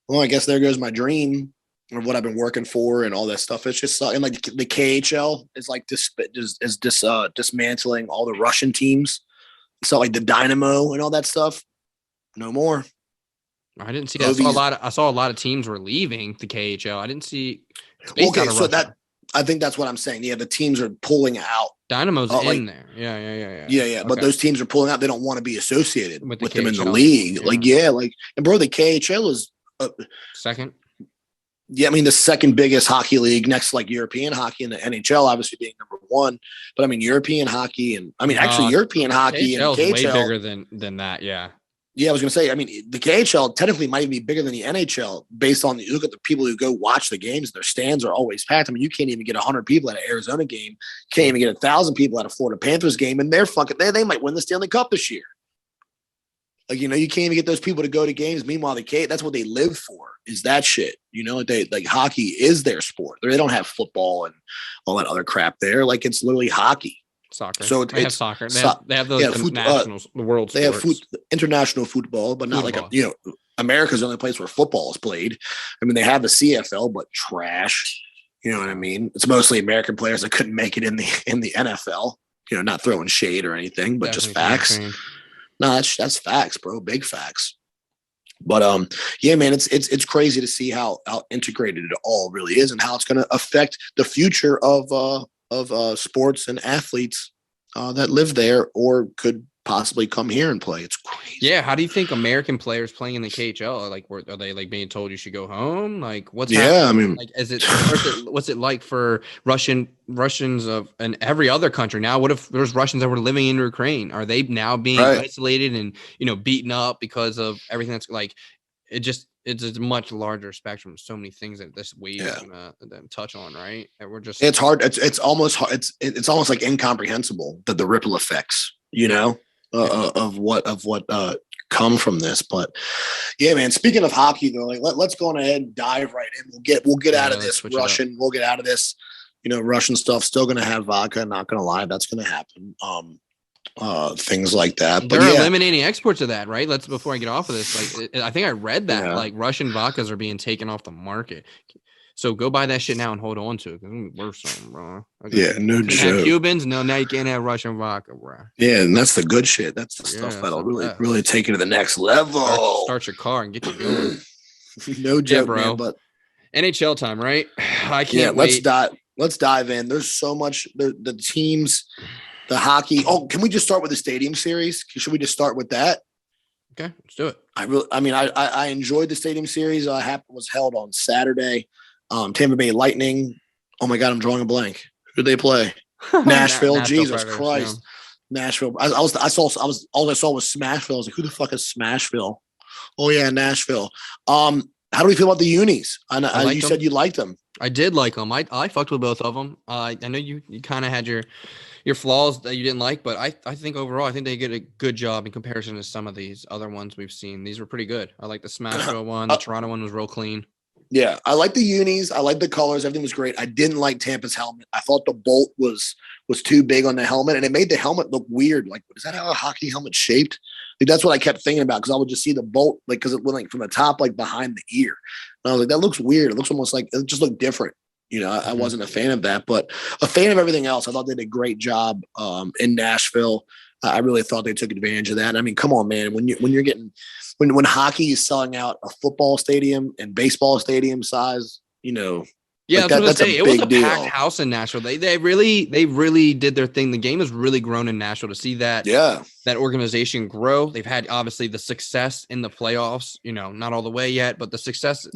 well, I guess there goes my dream of what I've been working for and all that stuff. It's just and like the KHL is like dismantling all the Russian teams. So like the Dynamo and all that stuff, no more. I didn't see that. I saw a lot of teams were leaving the KHL. I didn't see. Okay, so Russia. I think that's what I'm saying. Yeah, the teams are pulling out. Dynamo's in there. Yeah. Yeah. But those teams are pulling out. They don't want to be associated with them in the league. Yeah. And bro, the KHL is second. Yeah, I mean the second biggest hockey league next to like European hockey and the NHL obviously being number one. But I mean European hockey and European hockey and KHL is way bigger than that. Yeah. Yeah, I was going to say, I mean, the KHL technically might even be bigger than the NHL based on you look at the people who go watch the games. Their stands are always packed. I mean, you can't even get 100 people at an Arizona game. Can't even get 1,000 people at a Florida Panthers game. And they're they might win the Stanley Cup this year. Like, you can't even get those people to go to games. Meanwhile, that's what they live for is that shit. Like hockey is their sport. They don't have football and all that other crap there. Like it's literally hockey. Soccer. So they have soccer. They have those nationals, the world sports. They have international football, but not like America's the only place where football is played. I mean, they have the CFL, but trash. You know what I mean? It's mostly American players that couldn't make it in the NFL. Not throwing shade or anything, but definitely just facts. No, that's facts, bro. Big facts. But yeah, man, it's crazy to see how integrated it all really is and how it's going to affect the future of sports and athletes that live there or could possibly come here and play. It's crazy. Yeah. How do you think American players playing in the KHL are they like being told you should go home? Like what's happening? I mean, like what's it like for Russians and every other country now? What if there's Russians that were living in Ukraine? Are they now being isolated and beaten up because of everything that's like it's a much larger spectrum. So many things that this we touch on, right? And we're just it's hard. It's almost like incomprehensible that the ripple effects, of what come from this. But yeah, man. Speaking of hockey, though, like let's go on ahead and dive right in. We'll get out of this Russian. We'll get out of this. Russian stuff. Still going to have vodka. Not going to lie, that's going to happen. Things like that. But they're eliminating exports of that, right? Before I get off of this, like I think I read that like Russian vodkas are being taken off the market. So go buy that shit now and hold on to it. It's worth something, bro. Okay. Yeah, no joke. Cubans, no, now you can't have Russian vodka, bro. Yeah, and that's the good shit. That's the stuff that'll really take it to the next level. Start your car and get you going. No joke, bro. Man, but NHL time, right? I can't wait. Let's dive in. There's so much. The teams, the hockey. Oh, can we just start with the Stadium Series? Should we just start with that? Okay, let's do it. I enjoyed the Stadium Series. Was held on Saturday. Tampa Bay Lightning. Oh my God, I'm drawing a blank. Who did they play? Nashville. Jesus Christ, yeah. Nashville. All I saw was Smashville. I was like, who the fuck is Smashville? Oh yeah, Nashville. How do we feel about the unis? You said you liked them. I did like them. I fucked with both of them. I know you kind of had your flaws that you didn't like, but I think overall, I think they did a good job in comparison to some of these other ones we've seen. These were pretty good. I like the Smashville one. The Toronto one was real clean. Yeah, I like the unis. I like the colors. Everything was great. I didn't like Tampa's helmet. I thought the bolt was too big on the helmet, and it made the helmet look weird. Like, is that how a hockey helmet's shaped? Like, that's what I kept thinking about because I would just see the bolt, like, because it went like from the top, like behind the ear. And I was like, that looks weird. It looks almost like it just looked different. I wasn't a fan of that, but a fan of everything else. I thought they did a great job in Nashville. I really thought they took advantage of that. I mean, come on, man. When hockey is selling out a football stadium and baseball stadium size, Yeah, like that's what I say. It was a packed house in Nashville. They really did their thing. The game has really grown in Nashville to see that that organization grow. They've had obviously the success in the playoffs, not all the way yet, but the success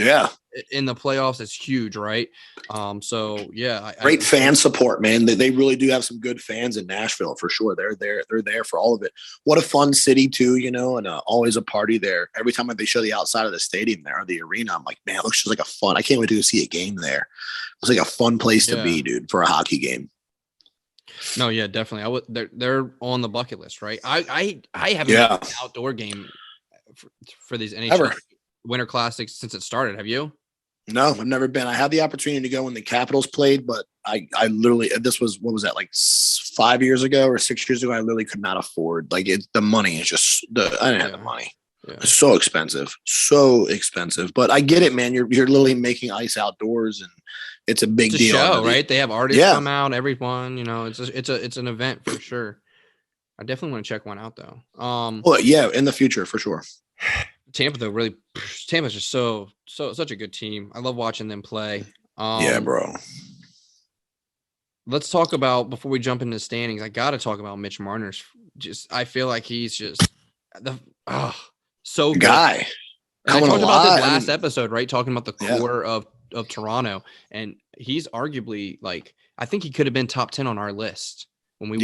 in the playoffs is huge, right? So yeah, great fan support, man. They really do have some good fans in Nashville for sure. They're there for all of it. What a fun city too, and always a party there. Every time they show the outside of the stadium there or the arena, I'm like, man, it looks just like a fun. I can't wait to go see a game there. It's like a fun place to be, dude, for a hockey game. No, yeah, definitely. They're on the bucket list, right? I haven't been to an outdoor game for these NHL Winter Classics since it started. Have you? No, I've never been. I had the opportunity to go when the Capitals played, but I literally, this was, what was that, like 5 years ago or 6 years ago? I literally could not afford, the money is just, I didn't have the money. Yeah. It's so expensive. But I get it, man. You're literally making ice outdoors, and it's a big deal. Show, right? They have artists come out, everyone, it's an event for sure. I definitely want to check one out though. Well, yeah, in the future for sure. Tampa though, Tampa's just such a good team. I love watching them play. Yeah, bro. Let's talk about, before we jump into the standings, I got to talk about Mitch Marner's. I feel like he's just so good. Guy. And I talked about this last episode, right? Talking about the core of Toronto, and he's arguably, I think he could have been top 10 on our list when we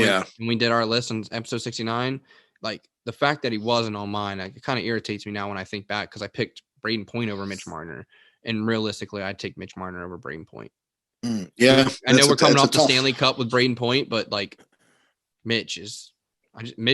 did our list on episode 69. The fact that he wasn't on mine, it kind of irritates me now when I think back, because I picked Braden Point over Mitch Marner, and realistically, I'd take Mitch Marner over Braden Point. Yeah, I know we're coming off the Stanley Cup with Braden Point, but Mitch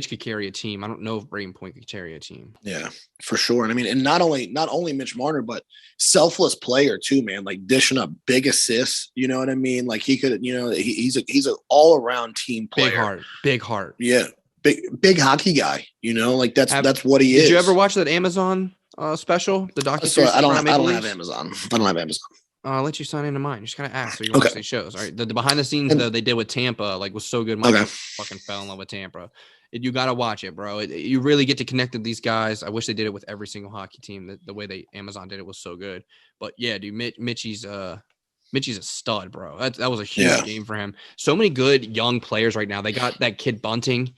could carry a team. I don't know if Braden Point could carry a team. Yeah, for sure. And I mean, and not only Mitch Marner, but selfless player too, man. Dishing up big assists. You know what I mean? He could, he's an all around team player. Big heart. Yeah, big hockey guy. That's what he is. Did you ever watch that Amazon special, the docuseries? I don't have Amazon. I'll let you sign into mine. You just gotta ask so you watch these shows. All right. The behind the scenes though they did with Tampa was so good. Mike fucking fell in love with Tampa. You gotta watch it, bro. You really get to connect with these guys. I wish they did it with every single hockey team. The way Amazon did it was so good. But yeah, dude, Mitchie's a stud, bro. That was a huge game for him. So many good young players right now. They got that kid Bunting.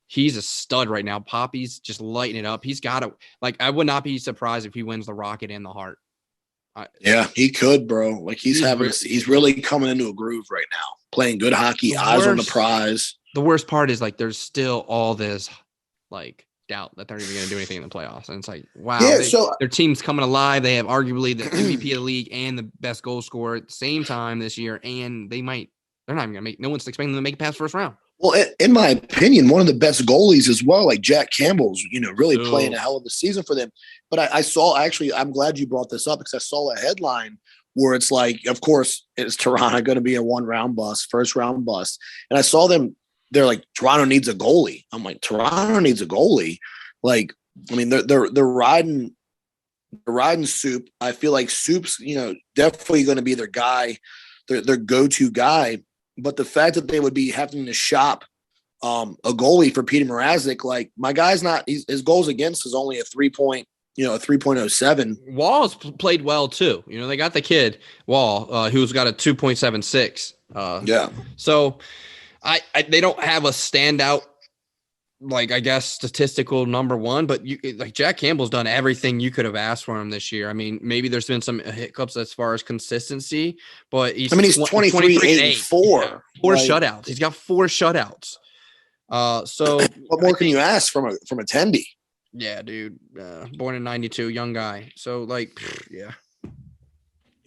He's a stud right now. Poppy's just lighting it up. He's got to I would not be surprised if he wins the Rocket and the Hart. He could, bro. He's really coming into a groove right now, playing good hockey, eyes on the prize. The worst part is there's still all this doubt that they're even going to do anything in the playoffs, and it's wow. Their team's coming alive. They have arguably the MVP of the league and the best goal scorer at the same time this year, and they're not even going to make. No one's expecting them to make it past first round. Well, in my opinion, one of the best goalies as well, Jack Campbell's, really playing a hell of a season for them. But I saw, actually, I'm glad you brought this up, because I saw a headline where it's of course, is Toronto going to be a first round bust? And I saw them, they're Toronto needs a goalie. I'm like, Toronto needs a goalie. They're riding Soup. I feel like Soup's, definitely going to be their guy, their go-to guy. But the fact that they would be having to shop a goalie for Peter Mrazek, my guy's not. His goals against is only a 3.07. Wall's played well too. They got the kid Wall, who's got a 2.76. So they don't have a standout, I guess, statistical number one, but Jack Campbell's done everything you could have asked for him this year. I mean, maybe there's been some hiccups as far as consistency, but he's 23-8-4. 4 shutouts. He's got 4 shutouts. So what more can you ask from a Tendy? Yeah, dude. Born in 92, young guy. So yeah.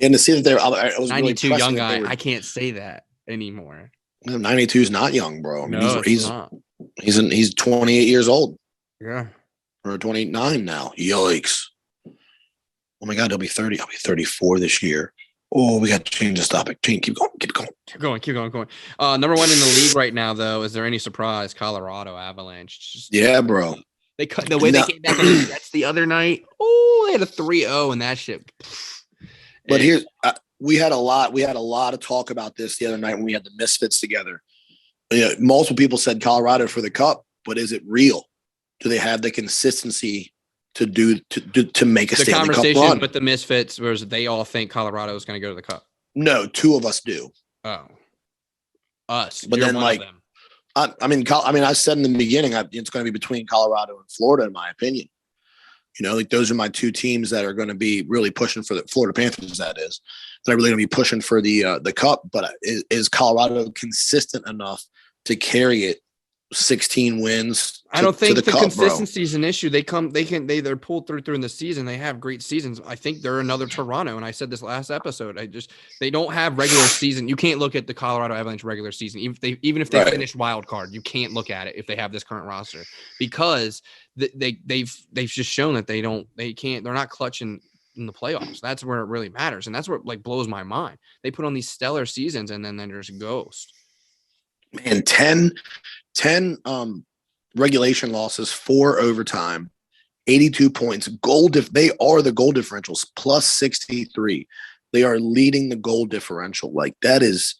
And to see that they're 92 really young guy. I can't say that anymore. 92 is not young, bro. No, he's not. He's 28 years old. Yeah. Or 29 now. Yikes. Oh my God, he'll be 30. I'll be 34 this year. Oh, we got to change the topic. Keep going. Number 1 in the league right now, though. Is there any surprise? Colorado Avalanche. Bro. They cut the way they came back on the Jets the other night. Oh, they had a 3-0 and that shit. But here's we had a lot of talk about this the other night when we had the Misfits together. Multiple people said Colorado for the cup, but is it real? Do they have the consistency to make a Stanley Cup run? The conversation with the Misfits was they all think Colorado is going to go to the cup. No, 2 of us do. Oh, us. But then I said in the beginning, it's going to be between Colorado and Florida, in my opinion. Like those are my two teams that are going to be really pushing for the Florida Panthers. That is, they're really going to be pushing for the cup. But is Colorado consistent enough to carry it 16 wins? I don't think the cup, consistency is an issue. They're pulled through in the season. They have great seasons. I think they're another Toronto. And I said this last episode. They don't have regular season. You can't look at the Colorado Avalanche regular season. Even if they finish wild card, you can't look at it if they have this current roster, because they've just shown that they're not clutching in the playoffs. That's where it really matters. And that's what blows my mind. They put on these stellar seasons and then they're just ghost. Man, 10 regulation losses, 4 overtime, 82 points. They are the goal differentials, plus 63. They are leading the goal differential. That is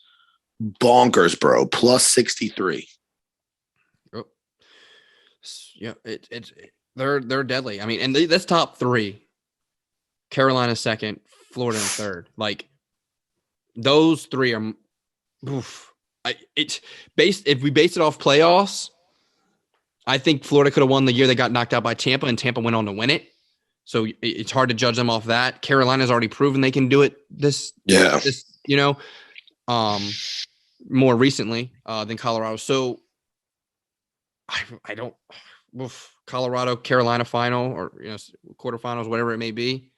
bonkers, bro. Plus 63. Oh. Yeah, they're deadly. I mean, and that's top 3. Carolina second, Florida in third. Those 3 are oof. If we base it off playoffs, I think Florida could have won the year they got knocked out by Tampa, and Tampa went on to win it. So it's hard to judge them off that. Carolina's already proven they can do it more recently than Colorado. So I don't Colorado, Carolina final or quarterfinals, whatever it may be.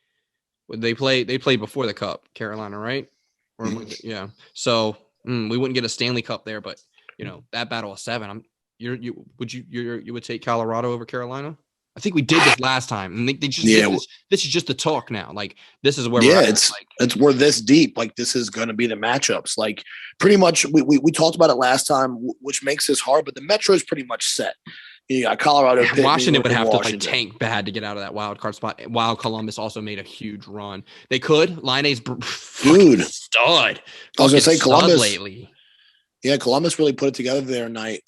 They played before the cup, Carolina, right? Yeah. So we wouldn't get a Stanley Cup there, but that battle of 7. You would take Colorado over Carolina? I think we did this last time, and this is just the talk now. This is where we're at. We're this deep. This is going to be the matchups. Pretty much, we talked about it last time, which makes this hard. But the Metro is pretty much set. You got Colorado. Yeah, Washington would have to tank bad to get out of that wild card spot. While Columbus also made a huge run, they could. Laine's stud. I was going to say Columbus lately. Yeah, Columbus really put it together there tonight.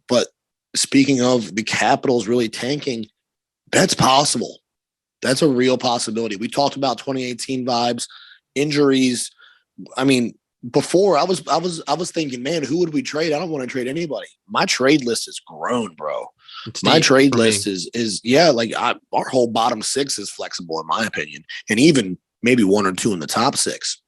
But speaking of the Capitals really tanking, that's possible. That's a real possibility. We talked about 2018 vibes, injuries. I mean, before I was thinking, man, who would we trade? I don't want to trade anybody. My trade list has grown, bro. My trade list is our whole bottom 6 is flexible in my opinion, and even maybe 1 or 2 in the top 6.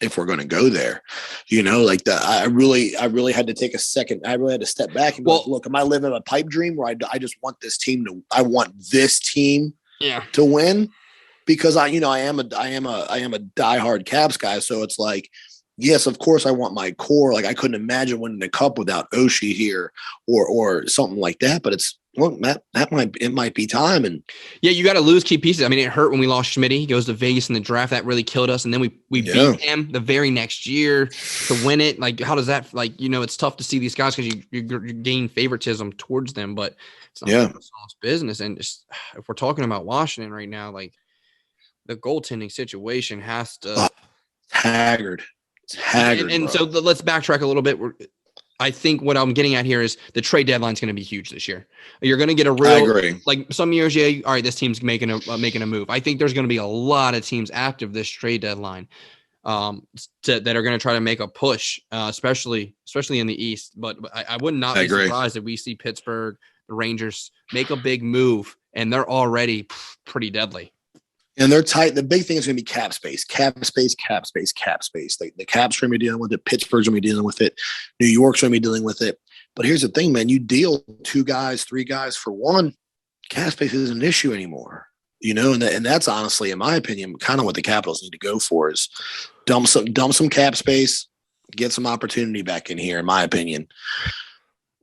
If we're going to go there, I really had to take a second. I really had to step back and go, look, am I living a pipe dream where I just want this team to win? Because I am a diehard Caps guy. So it's yes, of course I want my core. I couldn't imagine winning the cup without Oshie here or something like that, but it might be time. And yeah, you got to lose key pieces. I mean, it hurt when we lost Schmidt. He goes to Vegas in the draft. That really killed us. And then we beat him the very next year to win it. How does that, it's tough to see these guys because you gain favoritism towards them, but it's not business. And just, if we're talking about Washington right now, the goaltending situation has to haggard. It's haggard. And so let's backtrack a little bit. I think what I'm getting at here is the trade deadline is going to be huge this year. You're going to get a real, I agree. Some years, all right, this team's making a move. I think there's going to be a lot of teams active this trade deadline that are going to try to make a push, especially in the East. But I would not be surprised if we see Pittsburgh, the Rangers make a big move, and they're already pretty deadly. And they're tight. The big thing is going to be cap space. The Caps are going to be dealing with it. Pittsburgh's going to be dealing with it. New York's going to be dealing with it. But here's the thing, man. You deal 2 guys, 3 guys for 1. Cap space isn't an issue anymore. And that's honestly, in my opinion, kind of what the Capitals need to go for is dump some cap space, get some opportunity back in here, in my opinion.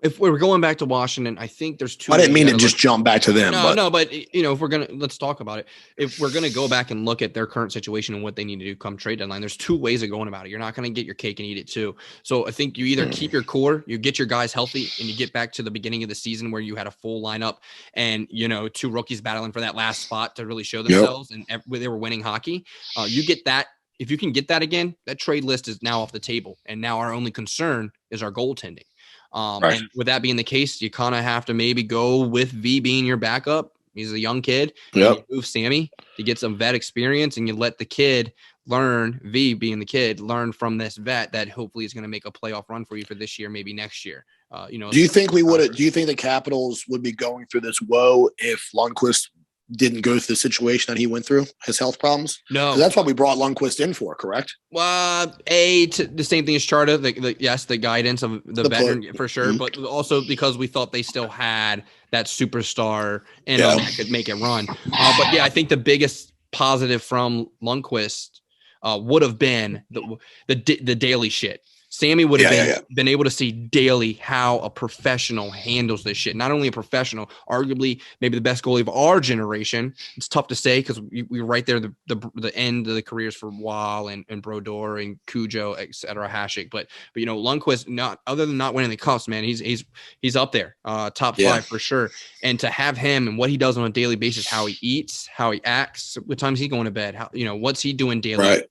If we're going back to Washington, I think there's 2. I didn't mean to just jump back to them. But if let's talk about it. If we're gonna go back and look at their current situation and what they need to do come trade deadline, there's 2 ways of going about it. You're not gonna get your cake and eat it too. So I think you either keep your core, you get your guys healthy, and you get back to the beginning of the season where you had a full lineup and 2 rookies battling for that last spot to really show themselves, and they were winning hockey. You get that. If you can get that again, that trade list is now off the table, and now our only concern is our goaltending. And with that being the case, you kind of have to maybe go with V being your backup. He's a young kid. You move Sammy to get some vet experience, and you let the kid learn, V being the kid, learn from this vet that hopefully is going to make a playoff run for you for this year, maybe next year. Do you think the Capitals would be going through this woe if Lundqvist didn't go through the situation that he went through, his health problems? No. Because that's what we brought Lundqvist in for, correct? The same thing as Charta, the guidance of the veteran for sure, but also because we thought they still had that superstar in them that could make it run. But yeah, I think the biggest positive from Lundqvist would have been the daily shit. Sammy would have been able to see daily how a professional handles this shit. Not only a professional, arguably maybe the best goalie of our generation. It's tough to say because we were right there the end of the careers for Wall and Brodeur and Cujo, et cetera, Hasek. But Lundqvist, not other than not winning the cups, man, he's up there, top 5 for sure. And to have him and what he does on a daily basis, how he eats, how he acts, what time's he going to bed, how what's he doing daily. Right.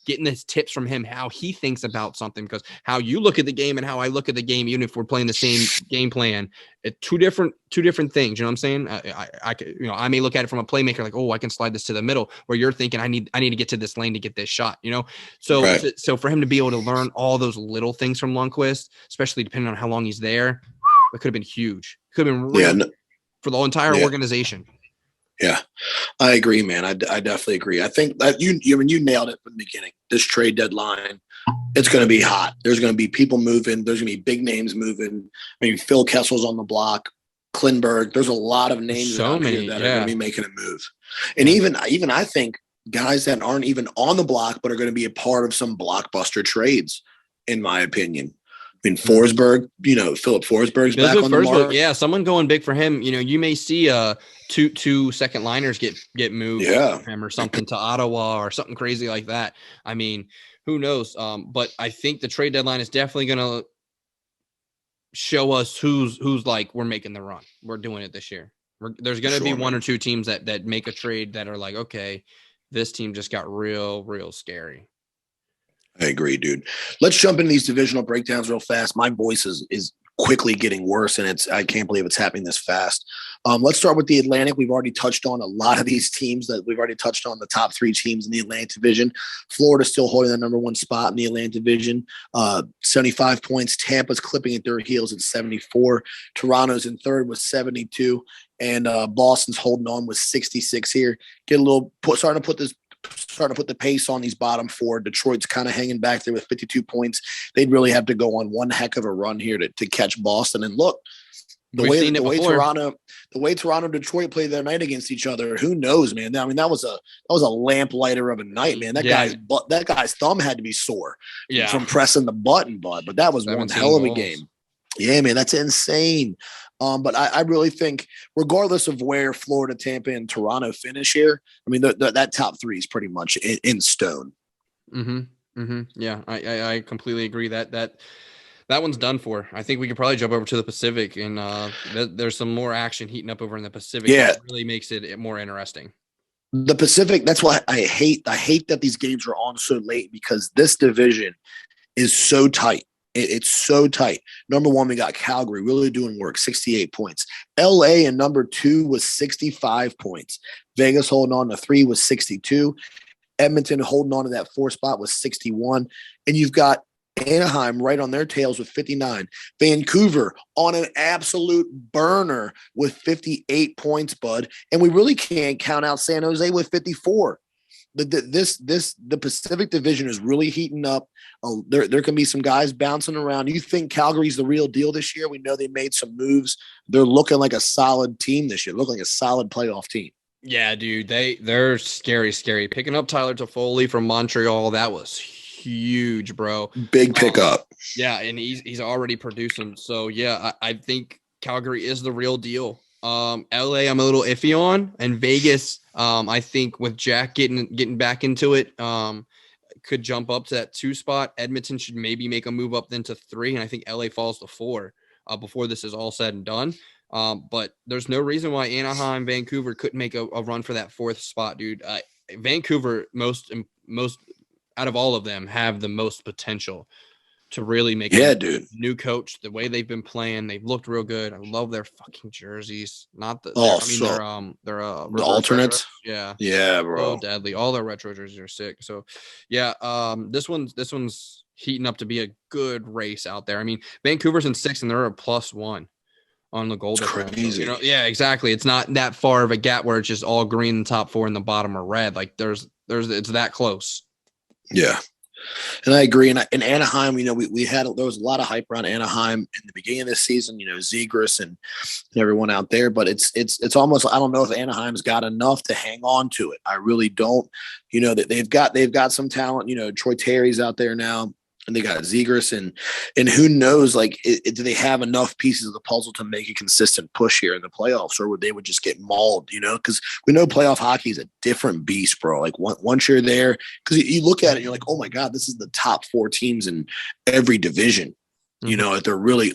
Getting his tips from him, how he thinks about something, because how you look at the game and how I look at the game, even if we're playing the same game plan, two different things. You know what I'm saying? I may look at it from a playmaker, like, oh, I can slide this to the middle, where you're thinking I need to get to this lane to get this shot. So for him to be able to learn all those little things from Lundqvist, especially depending on how long he's there, it could have been huge. Could have been real for the entire organization. Yeah, I agree, man. I definitely agree. I think that you nailed it from the beginning. This trade deadline, it's going to be hot. There's going to be people moving. There's going to be big names moving. I mean, Phil Kessel's on the block, Klinberg. There's a lot of names here that are going to be making a move. And even I think guys that aren't even on the block but are going to be a part of some blockbuster trades, in my opinion. I mean, Forsberg, Philip Forsberg's back on the mark. Yeah, someone going big for him. You may see two second liners get moved for him or something to Ottawa or something crazy like that. I mean, who knows? But I think the trade deadline is definitely going to show us who's like, we're making the run. We're doing it this year. There's going to be one or two teams that make a trade that are like, okay, this team just got real scary. I agree, dude. Let's jump into these divisional breakdowns real fast. My voice is quickly getting worse, and I can't believe it's happening this fast. Let's start with the Atlantic. We've already touched on a lot of these teams that we've already touched on, the top 3 teams in the Atlantic Division. Florida's still holding the number 1 spot in the Atlantic Division, 75 points. Tampa's clipping at their heels at 74. Toronto's in third with 72, and Boston's holding on with 66 here. Starting to put the pace on these bottom 4. Detroit's kind of hanging back there with 52 points. They'd really have to go on one heck of a run here to catch Boston. And look, the way Toronto Detroit played their night against each other, who knows, man? I mean, that was a lamplighter of a night, man. That guy's thumb had to be sore from pressing the button, but that was one hell of a game. Yeah, man, that's insane. But I really think, regardless of where Florida, Tampa, and Toronto finish here, I mean, that top 3 is pretty much in stone. Yeah, I completely agree that one's done for. I think we could probably jump over to the Pacific, and there's some more action heating up over in the Pacific. Yeah, that really makes it more interesting. The Pacific, that's why I hate that these games are on so late, because this division is so tight. It's so tight. Number 1, we got Calgary really doing work, 68 points. LA in number 2 was 65 points. Vegas holding on to 3 was 62. Edmonton holding on to that 4 spot was 61. And you've got Anaheim right on their tails with 59. Vancouver on an absolute burner with 58 points, bud. And we really can't count out San Jose with 54. The Pacific Division is really heating up. There can be some guys bouncing around. You think Calgary's the real deal this year? We know they made some moves. They're looking like a solid team this year. Looking like a solid playoff team. Yeah, dude, they're scary. Picking up Tyler Toffoli from Montreal, that was huge, bro. Big pickup. Yeah, and he's already producing. So yeah, I think Calgary is the real deal. LA, I'm a little iffy on, and Vegas, I think with Jack getting back into it, could jump up to that 2 spot. Edmonton should maybe make a move up then to 3, and I think LA falls to 4 before this is all said and done. But there's no reason why Anaheim, Vancouver couldn't make a run for that 4th spot, dude. Vancouver, most out of all of them, have the most potential. to really make dude. New coach, the way they've been playing, they've looked real good. I love their fucking jerseys. Not the they're the alternates. Yeah, bro. So deadly. All their retro jerseys are sick. So yeah, this one's heating up to be a good race out there. I mean, Vancouver's in 6th and they're a +1 on the goal differential. You know, yeah, exactly. It's not that far of a gap where it's just all green, the top 4 and the bottom are red. Like there's it's that close. Yeah. And I agree. And in Anaheim, there was a lot of hype around Anaheim in the beginning of this season, Zegras and everyone out there, but it's almost, I don't know if Anaheim's got enough to hang on to it. I really don't, that they've got some talent, Troy Terry's out there now. And they got Zegras and who knows, like, do they have enough pieces of the puzzle to make a consistent push here in the playoffs, or would they just get mauled, because we know playoff hockey is a different beast, bro. Like once you're there, because you look at it, you're like, oh my God, this is the top 4 teams in every division. Mm-hmm.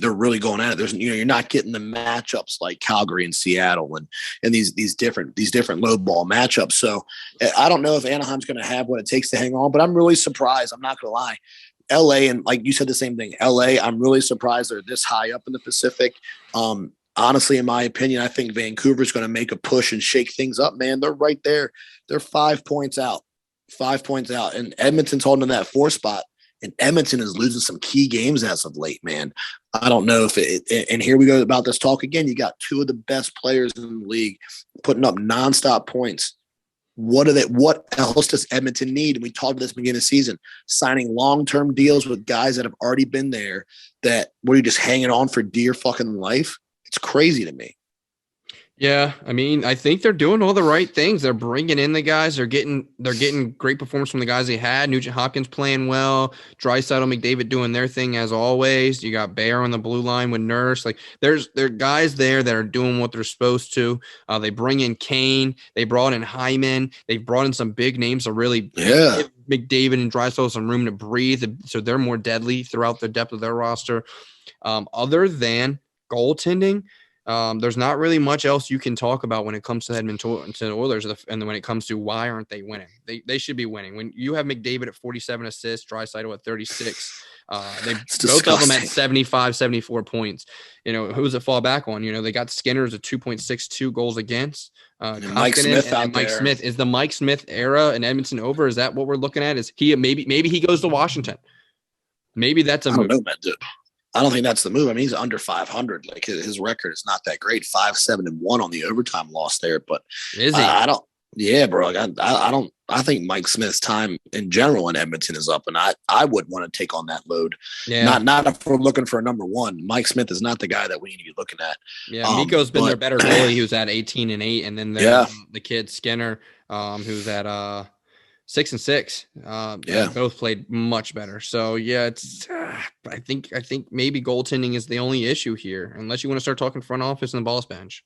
They're really going at it. There's, you're not getting the matchups like Calgary and Seattle and these different low ball matchups. So I don't know if Anaheim's going to have what it takes to hang on, but I'm really surprised. I'm not going to lie. LA, and like you said, the same thing. LA, I'm really surprised they're this high up in the Pacific. Honestly, in my opinion, I think Vancouver's going to make a push and shake things up, man. They're right there. They're 5 points out. 5 points out. And Edmonton's holding that 4 spot. And Edmonton is losing some key games as of late, man. I don't know if and here we go about this talk again. You got 2 of the best players in the league putting up nonstop points. What else does Edmonton need? And we talked about this beginning of the season, signing long-term deals with guys that have already been there that were you just hanging on for dear fucking life? It's crazy to me. Yeah, I mean, I think they're doing all the right things. They're bringing in the guys. They're getting great performance from the guys they had. Nugent Hopkins playing well. Draisaitl, McDavid doing their thing as always. You got Bear on the blue line with Nurse. Like there are guys there that are doing what they're supposed to. They bring in Kane. They brought in Hyman. They've brought in some big names to really give McDavid and Draisaitl some room to breathe, so they're more deadly throughout the depth of their roster. Other than goaltending, there's not really much else you can talk about when it comes to Edmonton Oilers, and when it comes to why aren't they winning? They should be winning. When you have McDavid at 47 assists, Draisaitl at 36, both of them at 75, 74 points. Who does it fall back on? They got Skinner's at 2.62 goals against. Mike Smith out there. Mike Smith. Is the Mike Smith era in Edmonton over? Is that what we're looking at? Is he maybe he goes to Washington? Maybe that's a move. I don't know, man. I don't think that's the move. I mean, he's under 500. Like his record is not that great. 5-7-1 on the overtime loss there. But is he? I don't. Yeah, bro. I don't. I think Mike Smith's time in general in Edmonton is up, and I would want to take on that load. Yeah. Not if we're looking for a number 1. Mike Smith is not the guy that we need to be looking at. Yeah, Mikko's been their better goalie. He was at 18-8, and then the kid Skinner, who's at 6-6. Both played much better. So yeah, it's. I think maybe goaltending is the only issue here, unless you want to start talking front office and the boss bench.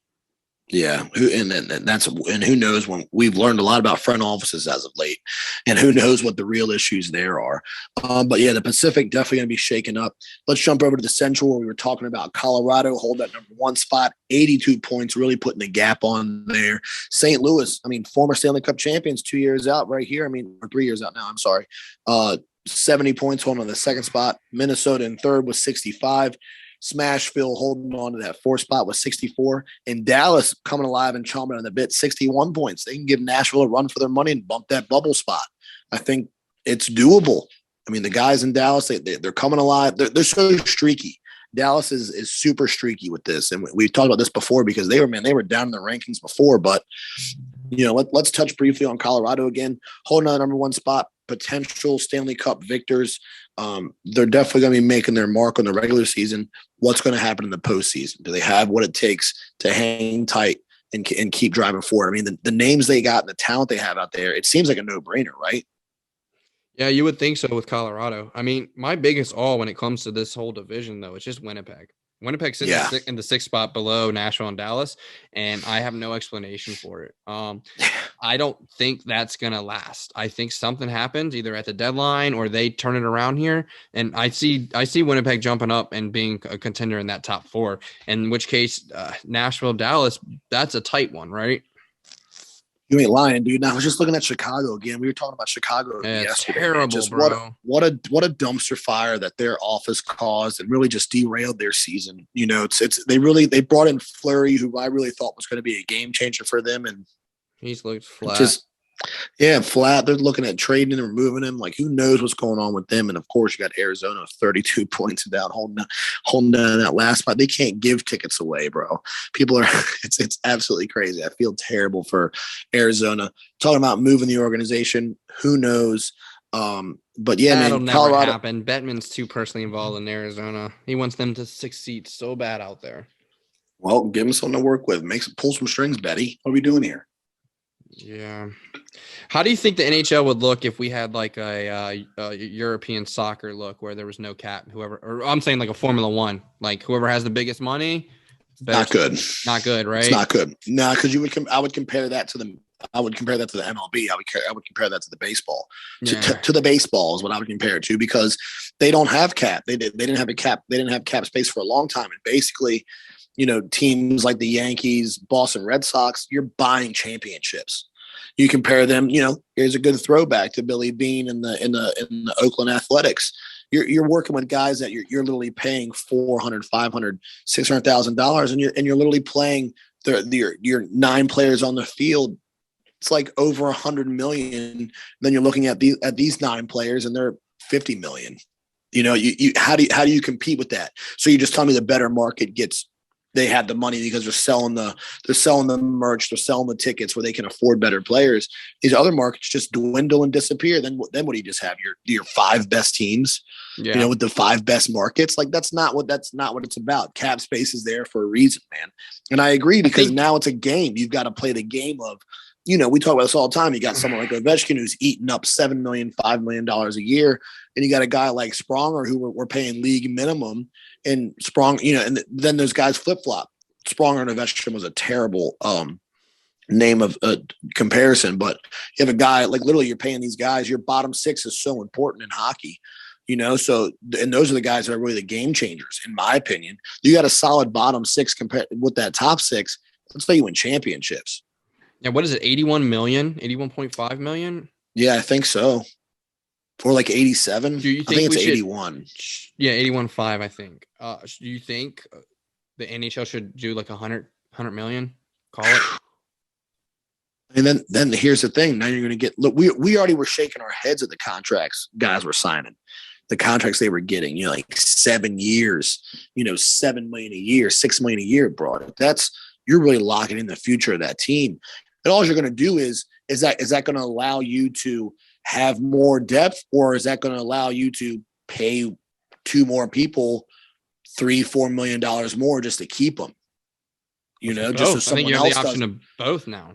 Yeah, who knows when we've learned a lot about front offices as of late, and who knows what the real issues there are. But yeah, the Pacific definitely going to be shaken up. Let's jump over to the Central where we were talking about Colorado hold that number 1 spot, 82 points, really putting the gap on there. St. Louis, I mean, former Stanley Cup champions, 2 years out right here. I mean, or 3 years out now. I'm sorry. 70 points holding on the 2nd spot. Minnesota in 3rd with 65. Smashville holding on to that 4th spot with 64. And Dallas coming alive and chomping on the bit, 61 points. They can give Nashville a run for their money and bump that bubble spot. I think it's doable. I mean, the guys in Dallas, they're coming alive. They're so streaky. Dallas is super streaky with this. And we've talked about this before because they were down in the rankings before. But, let's touch briefly on Colorado again. Holding on the number 1 spot. Potential Stanley Cup victors. They're definitely going to be making their mark on the regular season. What's going to happen in the postseason? Do they have what it takes to hang tight and keep driving forward? I mean, the names they got and the talent they have out there, it seems like a no-brainer, right? Yeah, you would think so with Colorado. I mean, my biggest awe when it comes to this whole division, though, it's just Winnipeg. Winnipeg sits in the 6th spot below Nashville and Dallas, and I have no explanation for it. I don't think that's going to last. I think something happens either at the deadline or they turn it around here, and I see Winnipeg jumping up and being a contender in that top 4, in which case Nashville, Dallas, that's a tight one, right? You ain't lying, dude. Now I was just looking at Chicago again. We were talking about Chicago yesterday. Terrible, just bro. What a dumpster fire that their office caused and really just derailed their season. You know, they brought in Fleury, who I really thought was going to be a game changer for them, and he's looked flat. Flat. They're looking at trading and removing him. Like, who knows what's going on with them? And of course, you got Arizona 32 points down, holding down that last spot. They can't give tickets away, bro. People are. It's absolutely crazy. I feel terrible for Arizona. Talking about moving the organization, who knows? But yeah, that'll man, never Colorado. happen. Bettman's too personally involved in Arizona. He wants them to succeed so bad out there. Well, give him something to work with. Pull some strings, Betty. What are we doing here? Yeah. How do you think the NHL would look if we had like a European soccer look where there was no cap? Or I'm saying like a Formula One, like whoever has the biggest money. Not good. Not good, right? It's not good. No, because I would compare that to the MLB. I would compare that to the baseball. To the baseball is what I would compare it to, because they don't have cap. They didn't have a cap. They didn't have cap space for a long time. And basically, you know, teams like the Yankees, Boston Red Sox, you're buying championships. You compare them, you know, here's a good throwback to Billy Beane in the Oakland Athletics. You're working with guys that you're literally paying $400,000, $500,000, $600,000, and you're literally playing your 9 players on the field. It's like over $100 million. Then you're looking at these 9 players, and they're $50 million. You know, how do you compete with that? So you just tell me the better market gets. They have the money because they're selling the merch, they're selling the tickets where they can afford better players. These other markets just dwindle and disappear. Then what do you just have? Your 5 best teams, you know, with the 5 best markets. Like that's not what it's about. Cap space is there for a reason, man. And I agree, because now it's a game. You've got to play the game of, you know, we talk about this all the time. You got someone like Ovechkin who's eating up $7 million, $5 million a year, and you got a guy like Spronger who we're paying league minimum. And Sprong, you know, and then those guys flip flop. Spronger and Ovechkin was a terrible name of comparison, but you have a guy like, literally you're paying these guys. Your bottom 6 is so important in hockey, you know. So, and those are the guys that are really the game changers, in my opinion. You got a solid bottom 6 compared with that top 6. Let's say you win championships. Yeah, what is it? 81 million, 81.5 million? Yeah, I think so. Or like 87. Do you think I think it's 81. Yeah, 81.5, I think. Do you think the NHL should do like 100 million? Call it. And then here's the thing. Now you're going to get – look, we already were shaking our heads at the contracts guys were signing. The contracts they were getting, you know, like 7 years, you know, $7 million a year, $6 million a year, bro. You're really locking in the future of that team. And all you're going to do is that going to allow you to have more depth, or is that going to allow you to pay 2 more people $3-4 million more just to keep them? You know, just so someone else. I think you have the option of both now.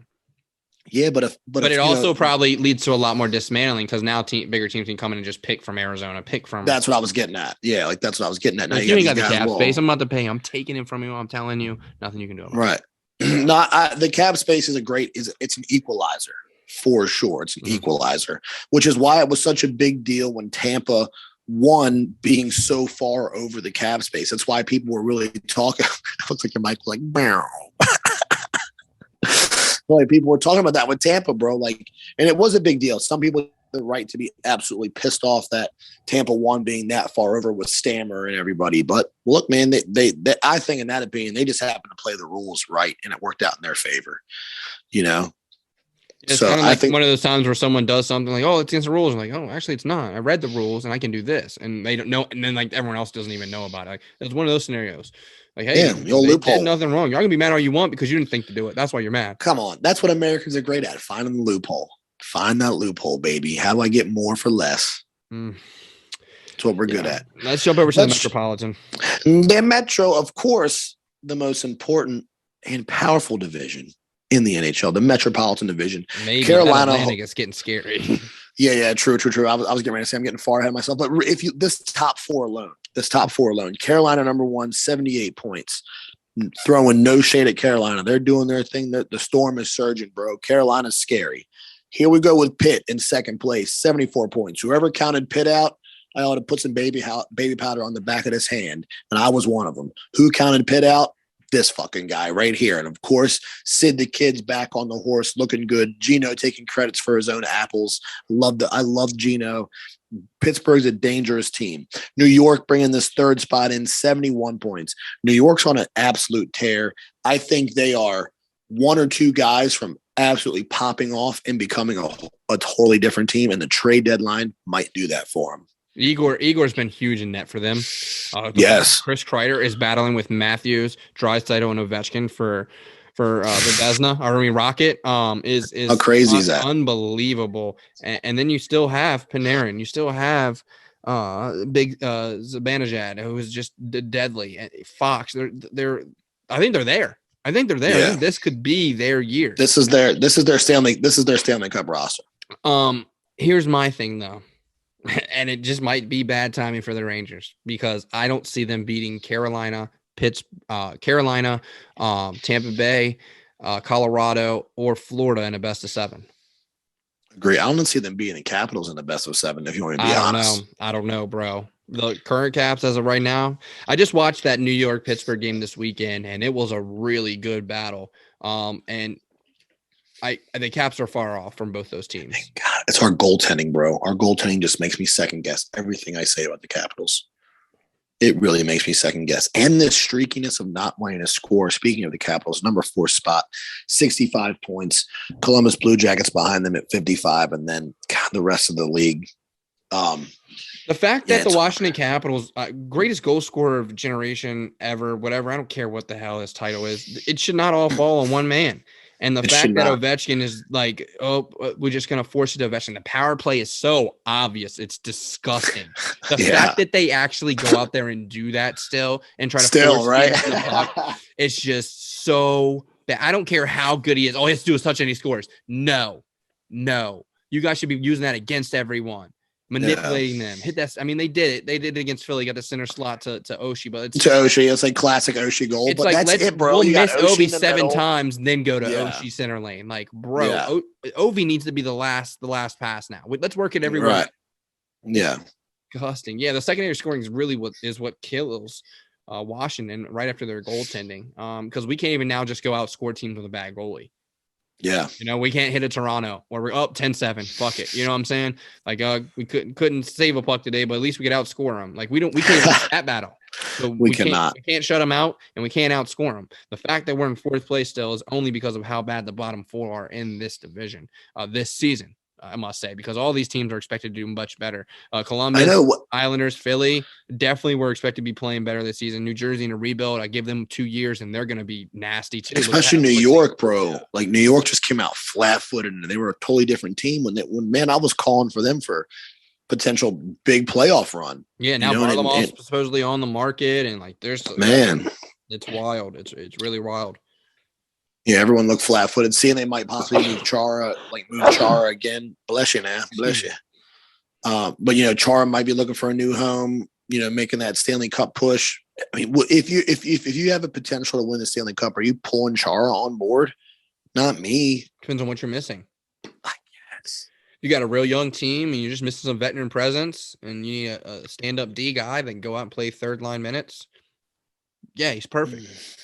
Yeah, but it also probably leads to a lot more dismantling, because now bigger teams can come in and just pick from Arizona, That's what I was getting at. Yeah, like that's what I was getting at. Now you ain't got the cap space. I'm about to pay. I'm taking it from you. I'm telling you, nothing you can do about it. Right. The cap space is it's an equalizer for sure. It's an equalizer, which is why it was such a big deal when Tampa won, being so far over the cap space. That's why people were really talking. Looks like your mic was like, bow. Like people were talking about that with Tampa, bro. Like, and it was a big deal. Some people have the right to be absolutely pissed off that Tampa won, being that far over with Stammer and everybody. But look, man, they I think, in that opinion, they just happened to play the rules right, and it worked out in their favor. You know. It's so kind of like, I think, one of those times where someone does something like, "Oh, it's against the rules." I'm like, "Oh, actually, it's not. I read the rules and I can do this," and they don't know, and then like everyone else doesn't even know about it. Like, it's one of those scenarios. Like, hey, yeah, they did nothing wrong. Y'all can be mad all you want because you didn't think to do it. That's why you're mad. Come on, that's what Americans are great at: finding the loophole. Find that loophole, baby. How do I get more for less? That's what we're good at. Let's jump over to the Metropolitan. The Metro, of course, the most important and powerful division in the NHL, the Metropolitan Division. Maybe Carolina, it's getting scary. Yeah, true. I was getting ready to say I'm getting far ahead of myself, but if you this top four alone, Carolina number 1, 78 points. Throwing no shade at Carolina, they're doing their thing. The storm is surging, bro. Carolina's scary. Here we go with Pitt in second place, 74 points. Whoever counted Pitt out, I ought to put some baby powder on the back of his hand, and I was one of them. Who counted Pitt out? this fucking guy right here. And of course, Sid the Kid's back on the horse, looking good. Gino taking credits for his own apples. I love Gino. Pittsburgh's a dangerous team. New York bringing this third spot in, 71 points. New York's on an absolute tear. I think they are one or two guys from absolutely popping off and becoming a totally different team, and the trade deadline might do that for them. Igor's been huge in net for them. Yes. Chris Kreider is battling with Matthews, Draisaitl, and Ovechkin for the Vezina, Rocket. Is how crazy is that? Unbelievable. And then you still have Panarin. You still have big Zibanejad, who is just deadly. And Fox. I think they're there. I think they're there. Yeah. I think this could be their year. This is their Stanley Cup roster. Here's my thing though. And it just might be bad timing for the Rangers because I don't see them beating Carolina, Tampa Bay, Colorado, or Florida in a best of 7. Agree. I don't see them beating the Capitals in the best of 7, if you want to be honest. I don't know, bro. The current Caps as of right now, I just watched that New York-Pittsburgh game this weekend, and it was a really good battle. And the Caps are far off from both those teams. God, it's our goaltending, bro. Our goaltending just makes me second guess everything I say about the Capitals. It really makes me second guess. And this streakiness of not wanting to score. Speaking of the Capitals, number 4 spot, 65 points. Columbus Blue Jackets behind them at 55, and then the rest of the league. The fact that the Washington Capitals, greatest goal scorer of generation ever, whatever, I don't care what the hell his title is, it should not all fall on one man. And the fact that Ovechkin is like, we're just going to force it to Ovechkin. The power play is so obvious. It's disgusting. The fact that they actually go out there and do that still and try to force the puck, it's just so bad. I don't care how good he is. All he has to do is touch and he scores. No. You guys should be using that against everyone. Manipulating them. Hit that. I mean, they did it. They did it against Philly. Got the center slot to Oshie, but it's like classic Oshie goal. It's but like that's it, bro. We'll you miss Ovi 7 times, then go to Oshie center lane. Like, bro, Ovi needs to be the last pass now. Let's work it everywhere. Right. Yeah. Disgusting. Yeah, the secondary scoring is really what kills Washington right after their goaltending. Because we can't even now just go outscore teams with a bad goalie. Yeah. We can't hit a Toronto where we're up 10-7. Fuck it. You know what I'm saying? Like, we couldn't save a puck today, but at least we could outscore them. Like, we can't win that battle. So we cannot. We can't shut them out, and we can't outscore them. The fact that we're in 4th place still is only because of how bad the bottom 4 are in this division this season. I must say, because all these teams are expected to do much better. Columbus, Islanders, Philly, definitely were expected to be playing better this season. New Jersey in a rebuild. I give them 2 years, and they're going to be nasty too. Especially New York, bro. Like New York just came out flat-footed, and they were a totally different team. When I was calling for them for potential big playoff run. Yeah, now Varlamov's supposedly on the market, and like it's wild. It's really wild. Yeah, everyone looked flat-footed, seeing they might possibly move Chara again. Bless you, man. Bless you. But Chara might be looking for a new home. Making that Stanley Cup push. I mean, if you have a potential to win the Stanley Cup, are you pulling Chara on board? Not me. Depends on what you're missing. I guess you got a real young team, and you're just missing some veteran presence, and you need a stand-up D guy that can go out and play third-line minutes. Yeah, he's perfect.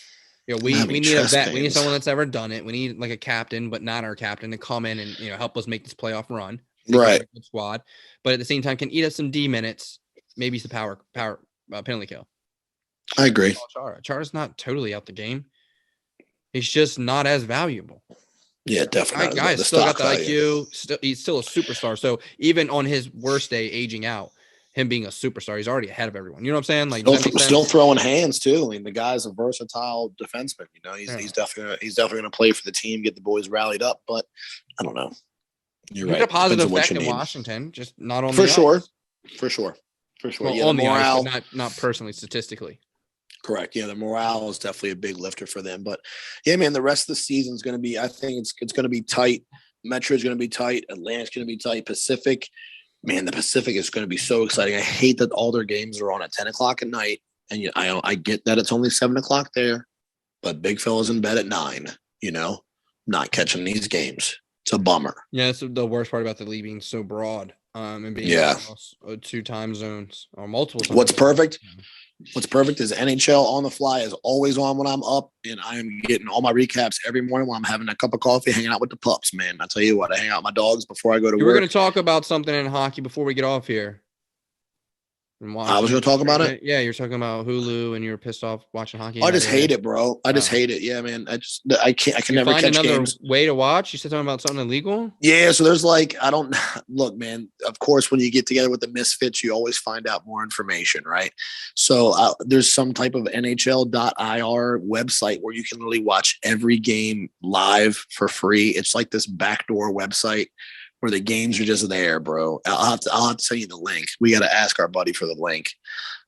We need a vet. We need someone that's ever done it. We need like a captain, but not our captain, to come in and help us make this playoff run. Right. Squad, but at the same time can eat us some D minutes. Maybe it's the power penalty kill. I agree. Chara's not totally out the game. He's just not as valuable. Yeah, definitely. Guy's still got the IQ. He's still a superstar. So even on his worst day, aging out, him being a superstar, he's already ahead of everyone. You know what I'm saying? Like, still throwing hands too. I mean, the guy's a versatile defenseman. He's definitely going to play for the team, get the boys rallied up. But I don't know. You're right. A positive effect in Washington, just not on for sure. Well, on the ice, but not personally, statistically. Correct. Yeah, the morale is definitely a big lifter for them. But yeah, man, the rest of the season is going to be. I think it's going to be tight. Metro is going to be tight. Atlantic's going to be tight. Pacific. Man, the Pacific is going to be so exciting. I hate that all their games are on at 10 o'clock at night. And I get that it's only 7 o'clock there, but big fella's in bed at 9, not catching these games. It's a bummer. Yeah, that's the worst part about the league being so broad and being across 2 time zones or multiple times. What's perfect? What's perfect is NHL on the fly is always on when I'm up, and I am getting all my recaps every morning while I'm having a cup of coffee, hanging out with the pups, man. I tell you what, I hang out with my dogs before I go to work. We're going to talk about something in hockey before we get off here. I was going to talk about it. Yeah, you're talking about Hulu, and you're pissed off watching hockey. I just hate it, bro. I just hate it. Yeah, man. I can never catch games. Way to watch. You said something about something illegal. Yeah, so there's look, man. Of course, when you get together with the misfits, you always find out more information, right? So there's some type of NHL.ir website where you can really watch every game live for free. It's like this backdoor website where the games are just there, bro. I'll have to send you the link. We got to ask our buddy for the link.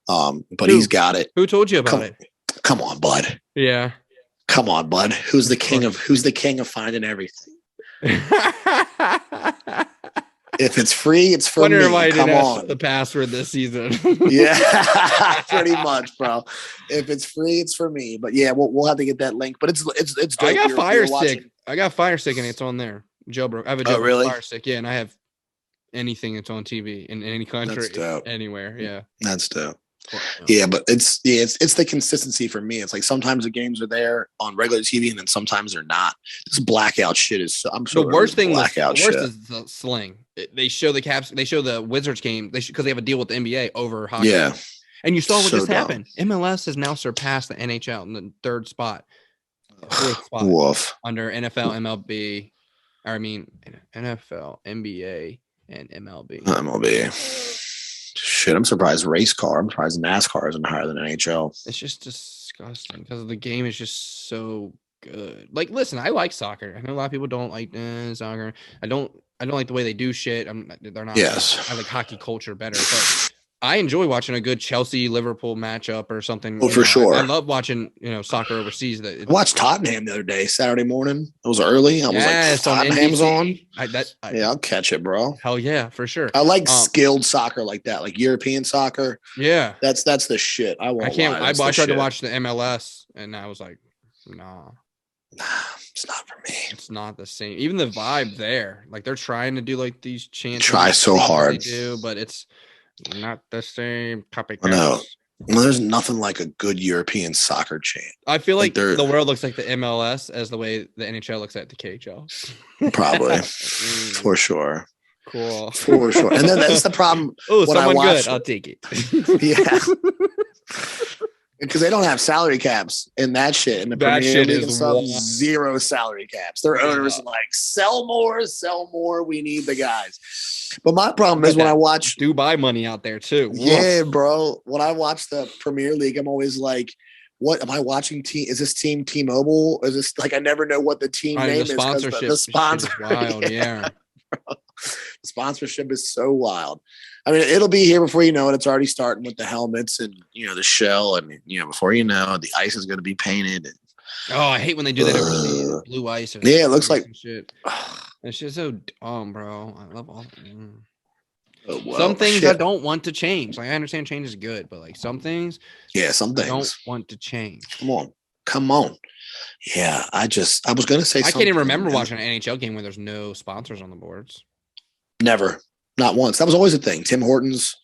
But he's got it. Who told you about it? Come on, bud. Yeah. Come on, bud. Who's the king of finding everything? If it's free, it's for me. Come on. The password this season. Yeah, pretty much, bro. If it's free, it's for me. But yeah, we'll have to get that link. But it's dope. I got Fire Stick. I got Fire Stick, and it's on there. Jailbroke. I have a jailbroke Fire Stick. Yeah, and I have anything that's on TV in any country, anywhere. Yeah, that's dope. Yeah, but it's the consistency for me. It's like sometimes the games are there on regular TV, and then sometimes they're not. This blackout shit is. The worst is the sling. They show the Caps. They show the Wizards game. Because they have a deal with the NBA over hockey. Yeah, and you saw what just happened. MLS has now surpassed the NHL in the fourth spot Woof. under NFL, MLB. NFL, NBA, and MLB. Shit, I'm surprised race car. I'm surprised NASCAR isn't higher than NHL. It's just disgusting because the game is just so good. Like, listen, I like soccer. I know a lot of people don't like soccer. I don't like the way they do shit. They're not. Yes. I like hockey culture better, but I enjoy watching a good Chelsea-Liverpool matchup or something. Oh, for sure. I love watching soccer overseas. I watched Tottenham the other day, Saturday morning. It was early. I was like, Tottenham's on. I'll catch it, bro. Hell yeah, for sure. I like skilled soccer like that, like European soccer. Yeah, that's the shit. I tried to watch the MLS, and I was like, nah, it's not for me. It's not the same. Even the vibe there, like they're trying to do like these chants. Try so hard, they do, but it's not the same copycat. No, well, there's nothing like a good European soccer chant. I feel like the world looks like the MLS as the way the NHL looks at the KHL. Probably, for sure. Cool, for sure. And then that's the problem. Oh, someone good. I'll take it. Yeah. Because they don't have salary caps in that shit. In the Premier League and stuff, zero salary caps. Their owners are like, sell more. We need the guys. But my problem is when I watch Dubai money out there too. Yeah, bro. When I watch the Premier League, I'm always like, what am I watching? Is this team T-Mobile? Is this like I never know what the team name is? The sponsor is wild, yeah. The sponsorship is so wild. I mean, it'll be here before you know it. It's already starting with the helmets and the shell, and before you know, the ice is going to be painted. Oh, I hate when they do that overseas. Blue ice. Yeah, it looks like shit. It's just so dumb, bro. I love all. Some things I don't want to change. Like I understand change is good, but like some things, I don't want to change. Come on. Yeah, I was going to say. I can't even remember watching an NHL game where there's no sponsors on the boards. Never. Not once. That was always a thing. Tim Hortons.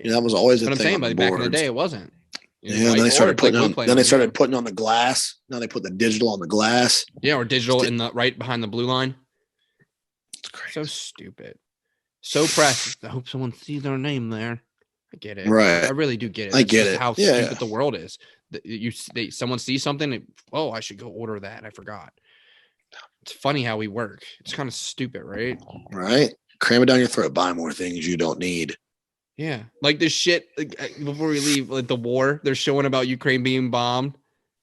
That was always a thing. But I'm saying, but back in the day, it wasn't. Then they started putting on. Then they started putting on the glass. Now they put the digital on the glass. Yeah, or digital in the right behind the blue line. It's crazy. So stupid. So pressed. I hope someone sees their name there. I get it. Right. I really do get it. I get it. How stupid the world is. Someone sees something. I should go order that. I forgot. It's funny how we work. It's kind of stupid, right? Right. Cram it down your throat. Buy more things you don't need. Yeah. Like this shit, before we leave, like the war, they're showing about Ukraine being bombed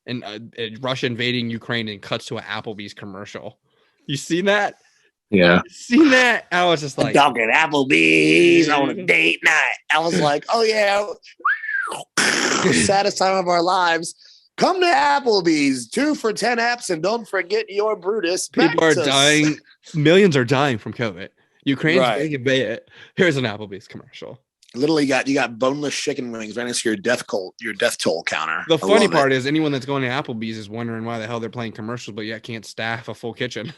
and Russia invading Ukraine and cuts to an Applebee's commercial. You seen that? Yeah. Seen that? I was just like, talking Applebee's on a date night. I was like, oh yeah. Saddest time of our lives. Come to Applebee's, 2 for 10 apps, and don't forget your Brutus. People are dying. Millions are dying from COVID. Ukraine's making it. Here's an Applebee's commercial. Literally, you got boneless chicken wings right next to your death toll counter. The funny part is anyone that's going to Applebee's is wondering why the hell they're playing commercials, but can't staff a full kitchen.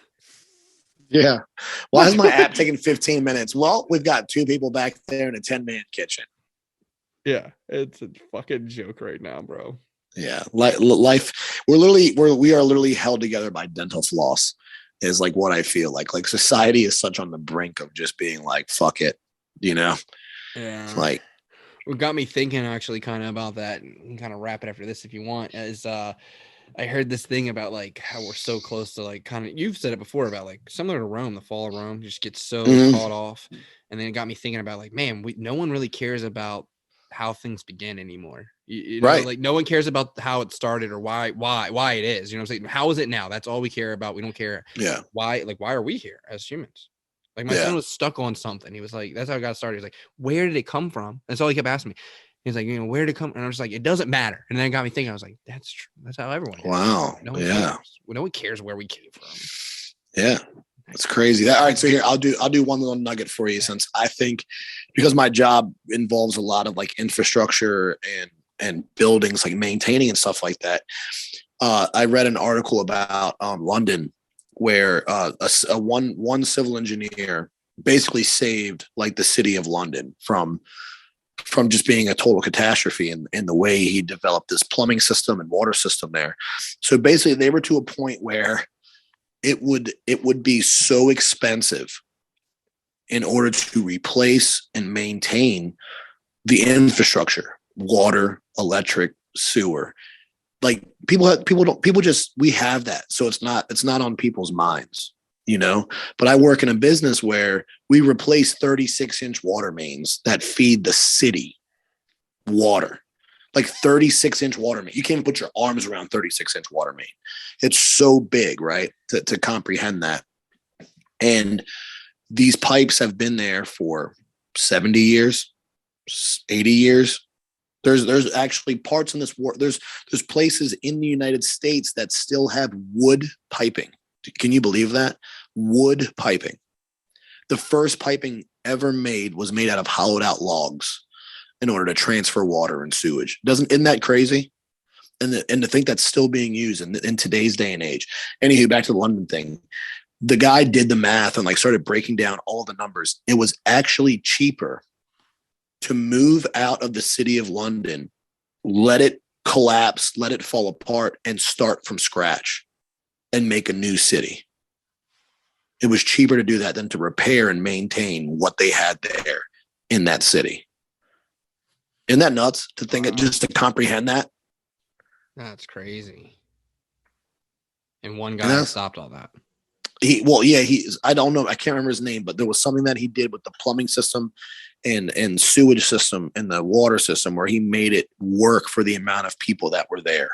Yeah. Why is my app taking 15 minutes? Well, we've got 2 people back there in a 10-man kitchen. Yeah, it's a fucking joke right now, bro. Yeah, life. We are literally held together by dental floss. Is like what I feel like. Like society is such on the brink of just being like, fuck it, you know. Yeah. Like, what got me thinking actually kind of about that, and we can kind of wrap it after this if you want, is I heard this thing about like how we're so close to like kind of, you've said it before about like similar to Rome, the fall of Rome just gets so caught off. And then it got me thinking about like, man, no one really cares about how things begin anymore. You know, right. like no one cares about how it started or why it is, you know what I'm saying? How is it now? That's all we care about. We don't care. Yeah. Why are we here as humans? Like my son was stuck on something. He was like, that's how it got started. He's like, where did it come from? That's all he kept asking me. He's like, you know, where did it come? And I was like, it doesn't matter. And then it got me thinking, I was like, that's true. That's how everyone is. Wow. No one cares. No one cares where we came from. Yeah. It's crazy. All right. So here, I'll do one little nugget for you, since I think, because my job involves a lot of like infrastructure and buildings, like maintaining and stuff like that. I read an article about London, where one civil engineer basically saved like the city of London from just being a total catastrophe in the way he developed this plumbing system and water system there. So basically they were to a point where it would be so expensive in order to replace and maintain the infrastructure, water, electric, sewer. Like we have that. So it's not on people's minds, you know. But I work in a business where we replace 36-inch water mains that feed the city water. Like 36-inch water main. You can't even put your arms around 36-inch water main. It's so big, right? To comprehend that. And these pipes have been there for 70 years, 80 years. There's actually parts in this war. There's places in the United States that still have wood piping. Can you believe that? Wood piping. The first piping ever made was made out of hollowed out logs in order to transfer water and sewage. Isn't that crazy? And to think that's still being used in today's day and age. Anywho, back to the London thing. The guy did the math and like started breaking down all the numbers. It was actually cheaper to move out of the city of London, let it collapse, let it fall apart, and start from scratch and make a new city. It was cheaper to do that than to repair and maintain what they had there in that city. Isn't that nuts to think it, just to comprehend that? That's crazy. And one guy stopped all that. I don't know. I can't remember his name, but there was something that he did with the plumbing system and sewage system and the water system where he made it work for the amount of people that were there.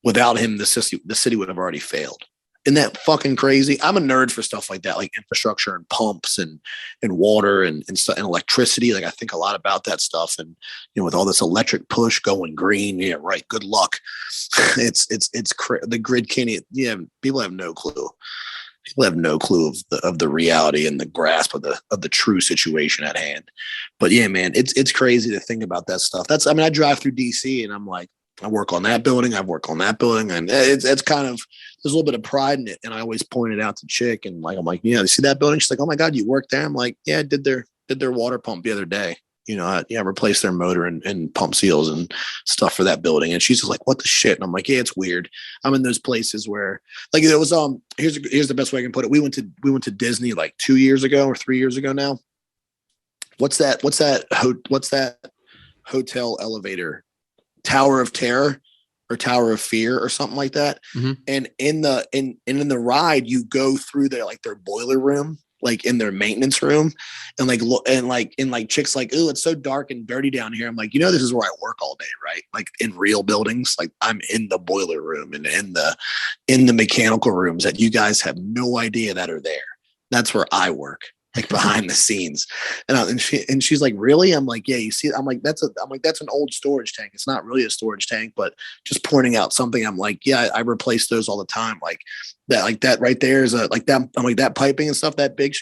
Without him, the city would have already failed. Isn't that fucking crazy? I'm a nerd for stuff like that, like infrastructure and pumps and water and stuff and electricity. Like I think a lot about that stuff. And you know, with all this electric push going green, yeah, right. Good luck. The grid can't. Yeah, people have no clue. People have no clue of the reality and the grasp of the true situation at hand. But yeah, man, it's crazy to think about that stuff. I drive through DC and I'm like, I work on that building. I work on that building, and it's kind of, there's a little bit of pride in it. And I always point it out to Chick, and like I'm like, yeah, you see that building? She's like, oh my god, you work there? I'm like, yeah, I did their water pump the other day. You know, I replaced their motor and pump seals and stuff for that building. And she's just like, what the shit? And I'm like, yeah, it's weird. I'm in those places where, like, it was here's the best way I can put it. We went to Disney like 2 years ago or 3 years ago now. What's that hotel elevator? Tower of Terror or Tower of Fear or something like that. Mm-hmm. And in the ride, you go through their boiler room, like in their maintenance room, and Chick's like, oh, it's so dark and dirty down here. I'm like, you know, this is where I work all day, right? Like in real buildings, like I'm in the boiler room and in the mechanical rooms that you guys have no idea that are there. That's where I work. Like behind the scenes. And she's like, really? I'm like, yeah, you see, I'm like, that's an old storage tank. It's not really a storage tank, but just pointing out something. I'm like, yeah, I replace those all the time. Like that right there is like that. I'm like, that piping and stuff that big.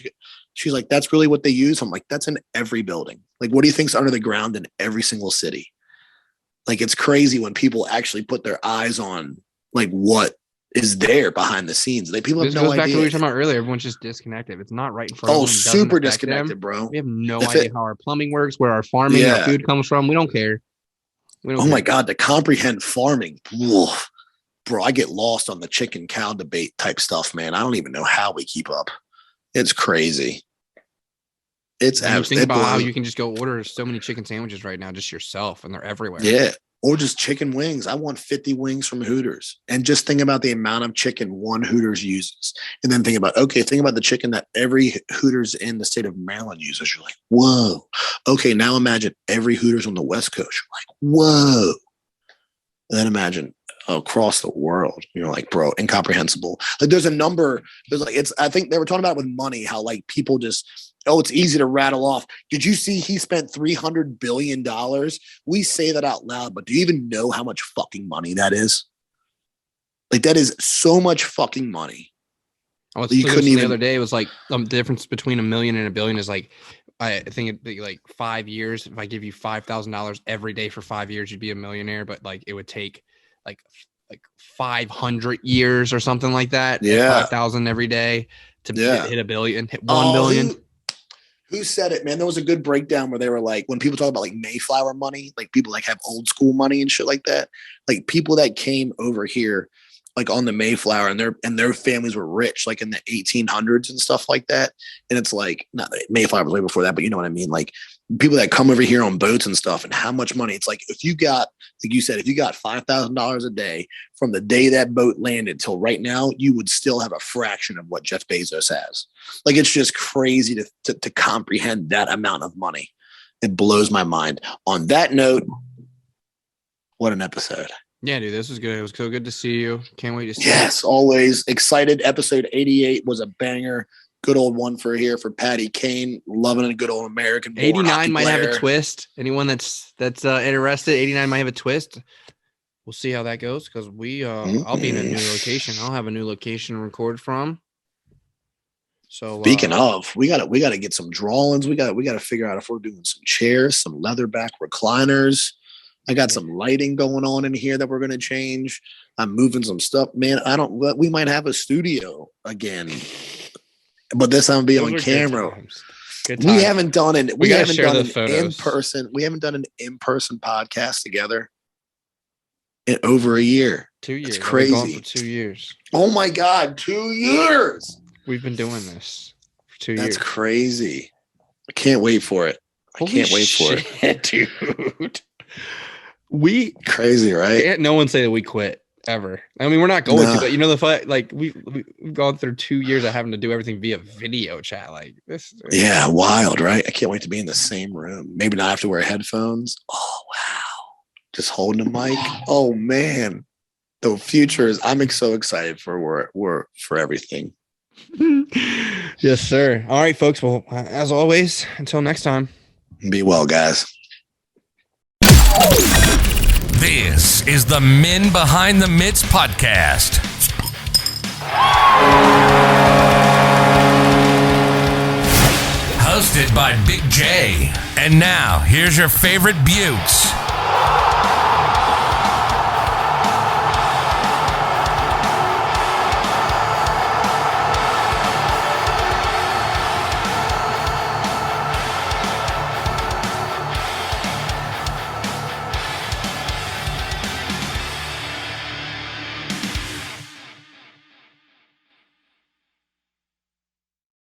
She's like, that's really what they use. I'm like, that's in every building. Like, what do you think's under the ground in every single city? Like, it's crazy when people actually put their eyes on like what is there behind the scenes. People have no idea. This goes back to what we were talking about earlier. Everyone's just disconnected. It's not right in front of them. Super disconnected, bro. We have no idea how our plumbing works, where our farming, our food comes from. We don't care. My God, to comprehend farming. Oof. Bro, I get lost on the chicken cow debate type stuff, man. I don't even know how we keep up. It's crazy. It's absolutely. Think about how you can just go order so many chicken sandwiches right now, just yourself, and they're everywhere. Yeah. Or just chicken wings. I want 50 wings from Hooters. And just think about the amount of chicken one Hooters uses. And then think about the chicken that every Hooters in the state of Maryland uses. You're like, whoa. Okay, now imagine every Hooters on the West Coast. You're like, whoa. And then imagine across the world. You're like, bro, incomprehensible. Like there's a number. I think they were talking about it with money, how like people just, it's easy to rattle off. Did you see he spent $300 billion? We say that out loud, but do you even know how much fucking money that is? Like that is so much fucking money. I was thinking the other day, it was like the difference between $1 million and $1 billion is like, I think it'd be like 5 years. If I give you $5,000 every day for 5 years, you'd be a millionaire. But like it would take like 500 years or something like that. Yeah, 5,000 every day to hit $1 billion, hit 1 billion. Who said it, man? There was a good breakdown where they were like, when people talk about like Mayflower money, like people like have old school money and shit like that, like people that came over here like on the Mayflower and their families were rich, like in the 1800s and stuff like that. And it's like, not Mayflower was way before that, but you know what I mean? Like people that come over here on boats and stuff and how much money. It's like, if you got, like you said, if you got $5,000 a day from the day that boat landed till right now, you would still have a fraction of what Jeff Bezos has. Like, it's just crazy to comprehend that amount of money. It blows my mind. On that note, what an episode. Yeah, dude, this was good. It was so good to see you. Can't wait to see you. Yes, always excited. Episode 88 was a banger. Good old one for Patty Kane. Loving a good old American. 89 might have a twist. Anyone that's interested, 89 might have a twist. We'll see how that goes because I'll be in a new location. I'll have a new location to record from. So speaking of, we gotta get some drawings. We gotta figure out if we're doing some chairs, some leatherback recliners. I got some lighting going on in here that we're gonna change. I'm moving some stuff, man. We might have a studio again, but this time be on camera. We haven't done an in-person. We haven't done an in-person podcast together in over a year. 2 years. It's crazy. Gone for 2 years. Oh my God, 2 years. We've been doing this for 2 years. That's crazy. I can't wait for it. I can't wait for it, dude. Crazy, right? Can't no one say that we quit ever. I mean, we're not going to, but you know the fact, like we've gone through 2 years of having to do everything via video chat, like this. Yeah, wild, right? I can't wait to be in the same room. Maybe not have to wear headphones. Oh wow, just holding a mic. Oh man, the future is. I'm so excited for everything. Yes, sir. All right, folks. Well, as always, until next time. Be well, guys. This is the Men Behind the Mitts podcast. Hosted by Big J. And now, here's your favorite Buttes.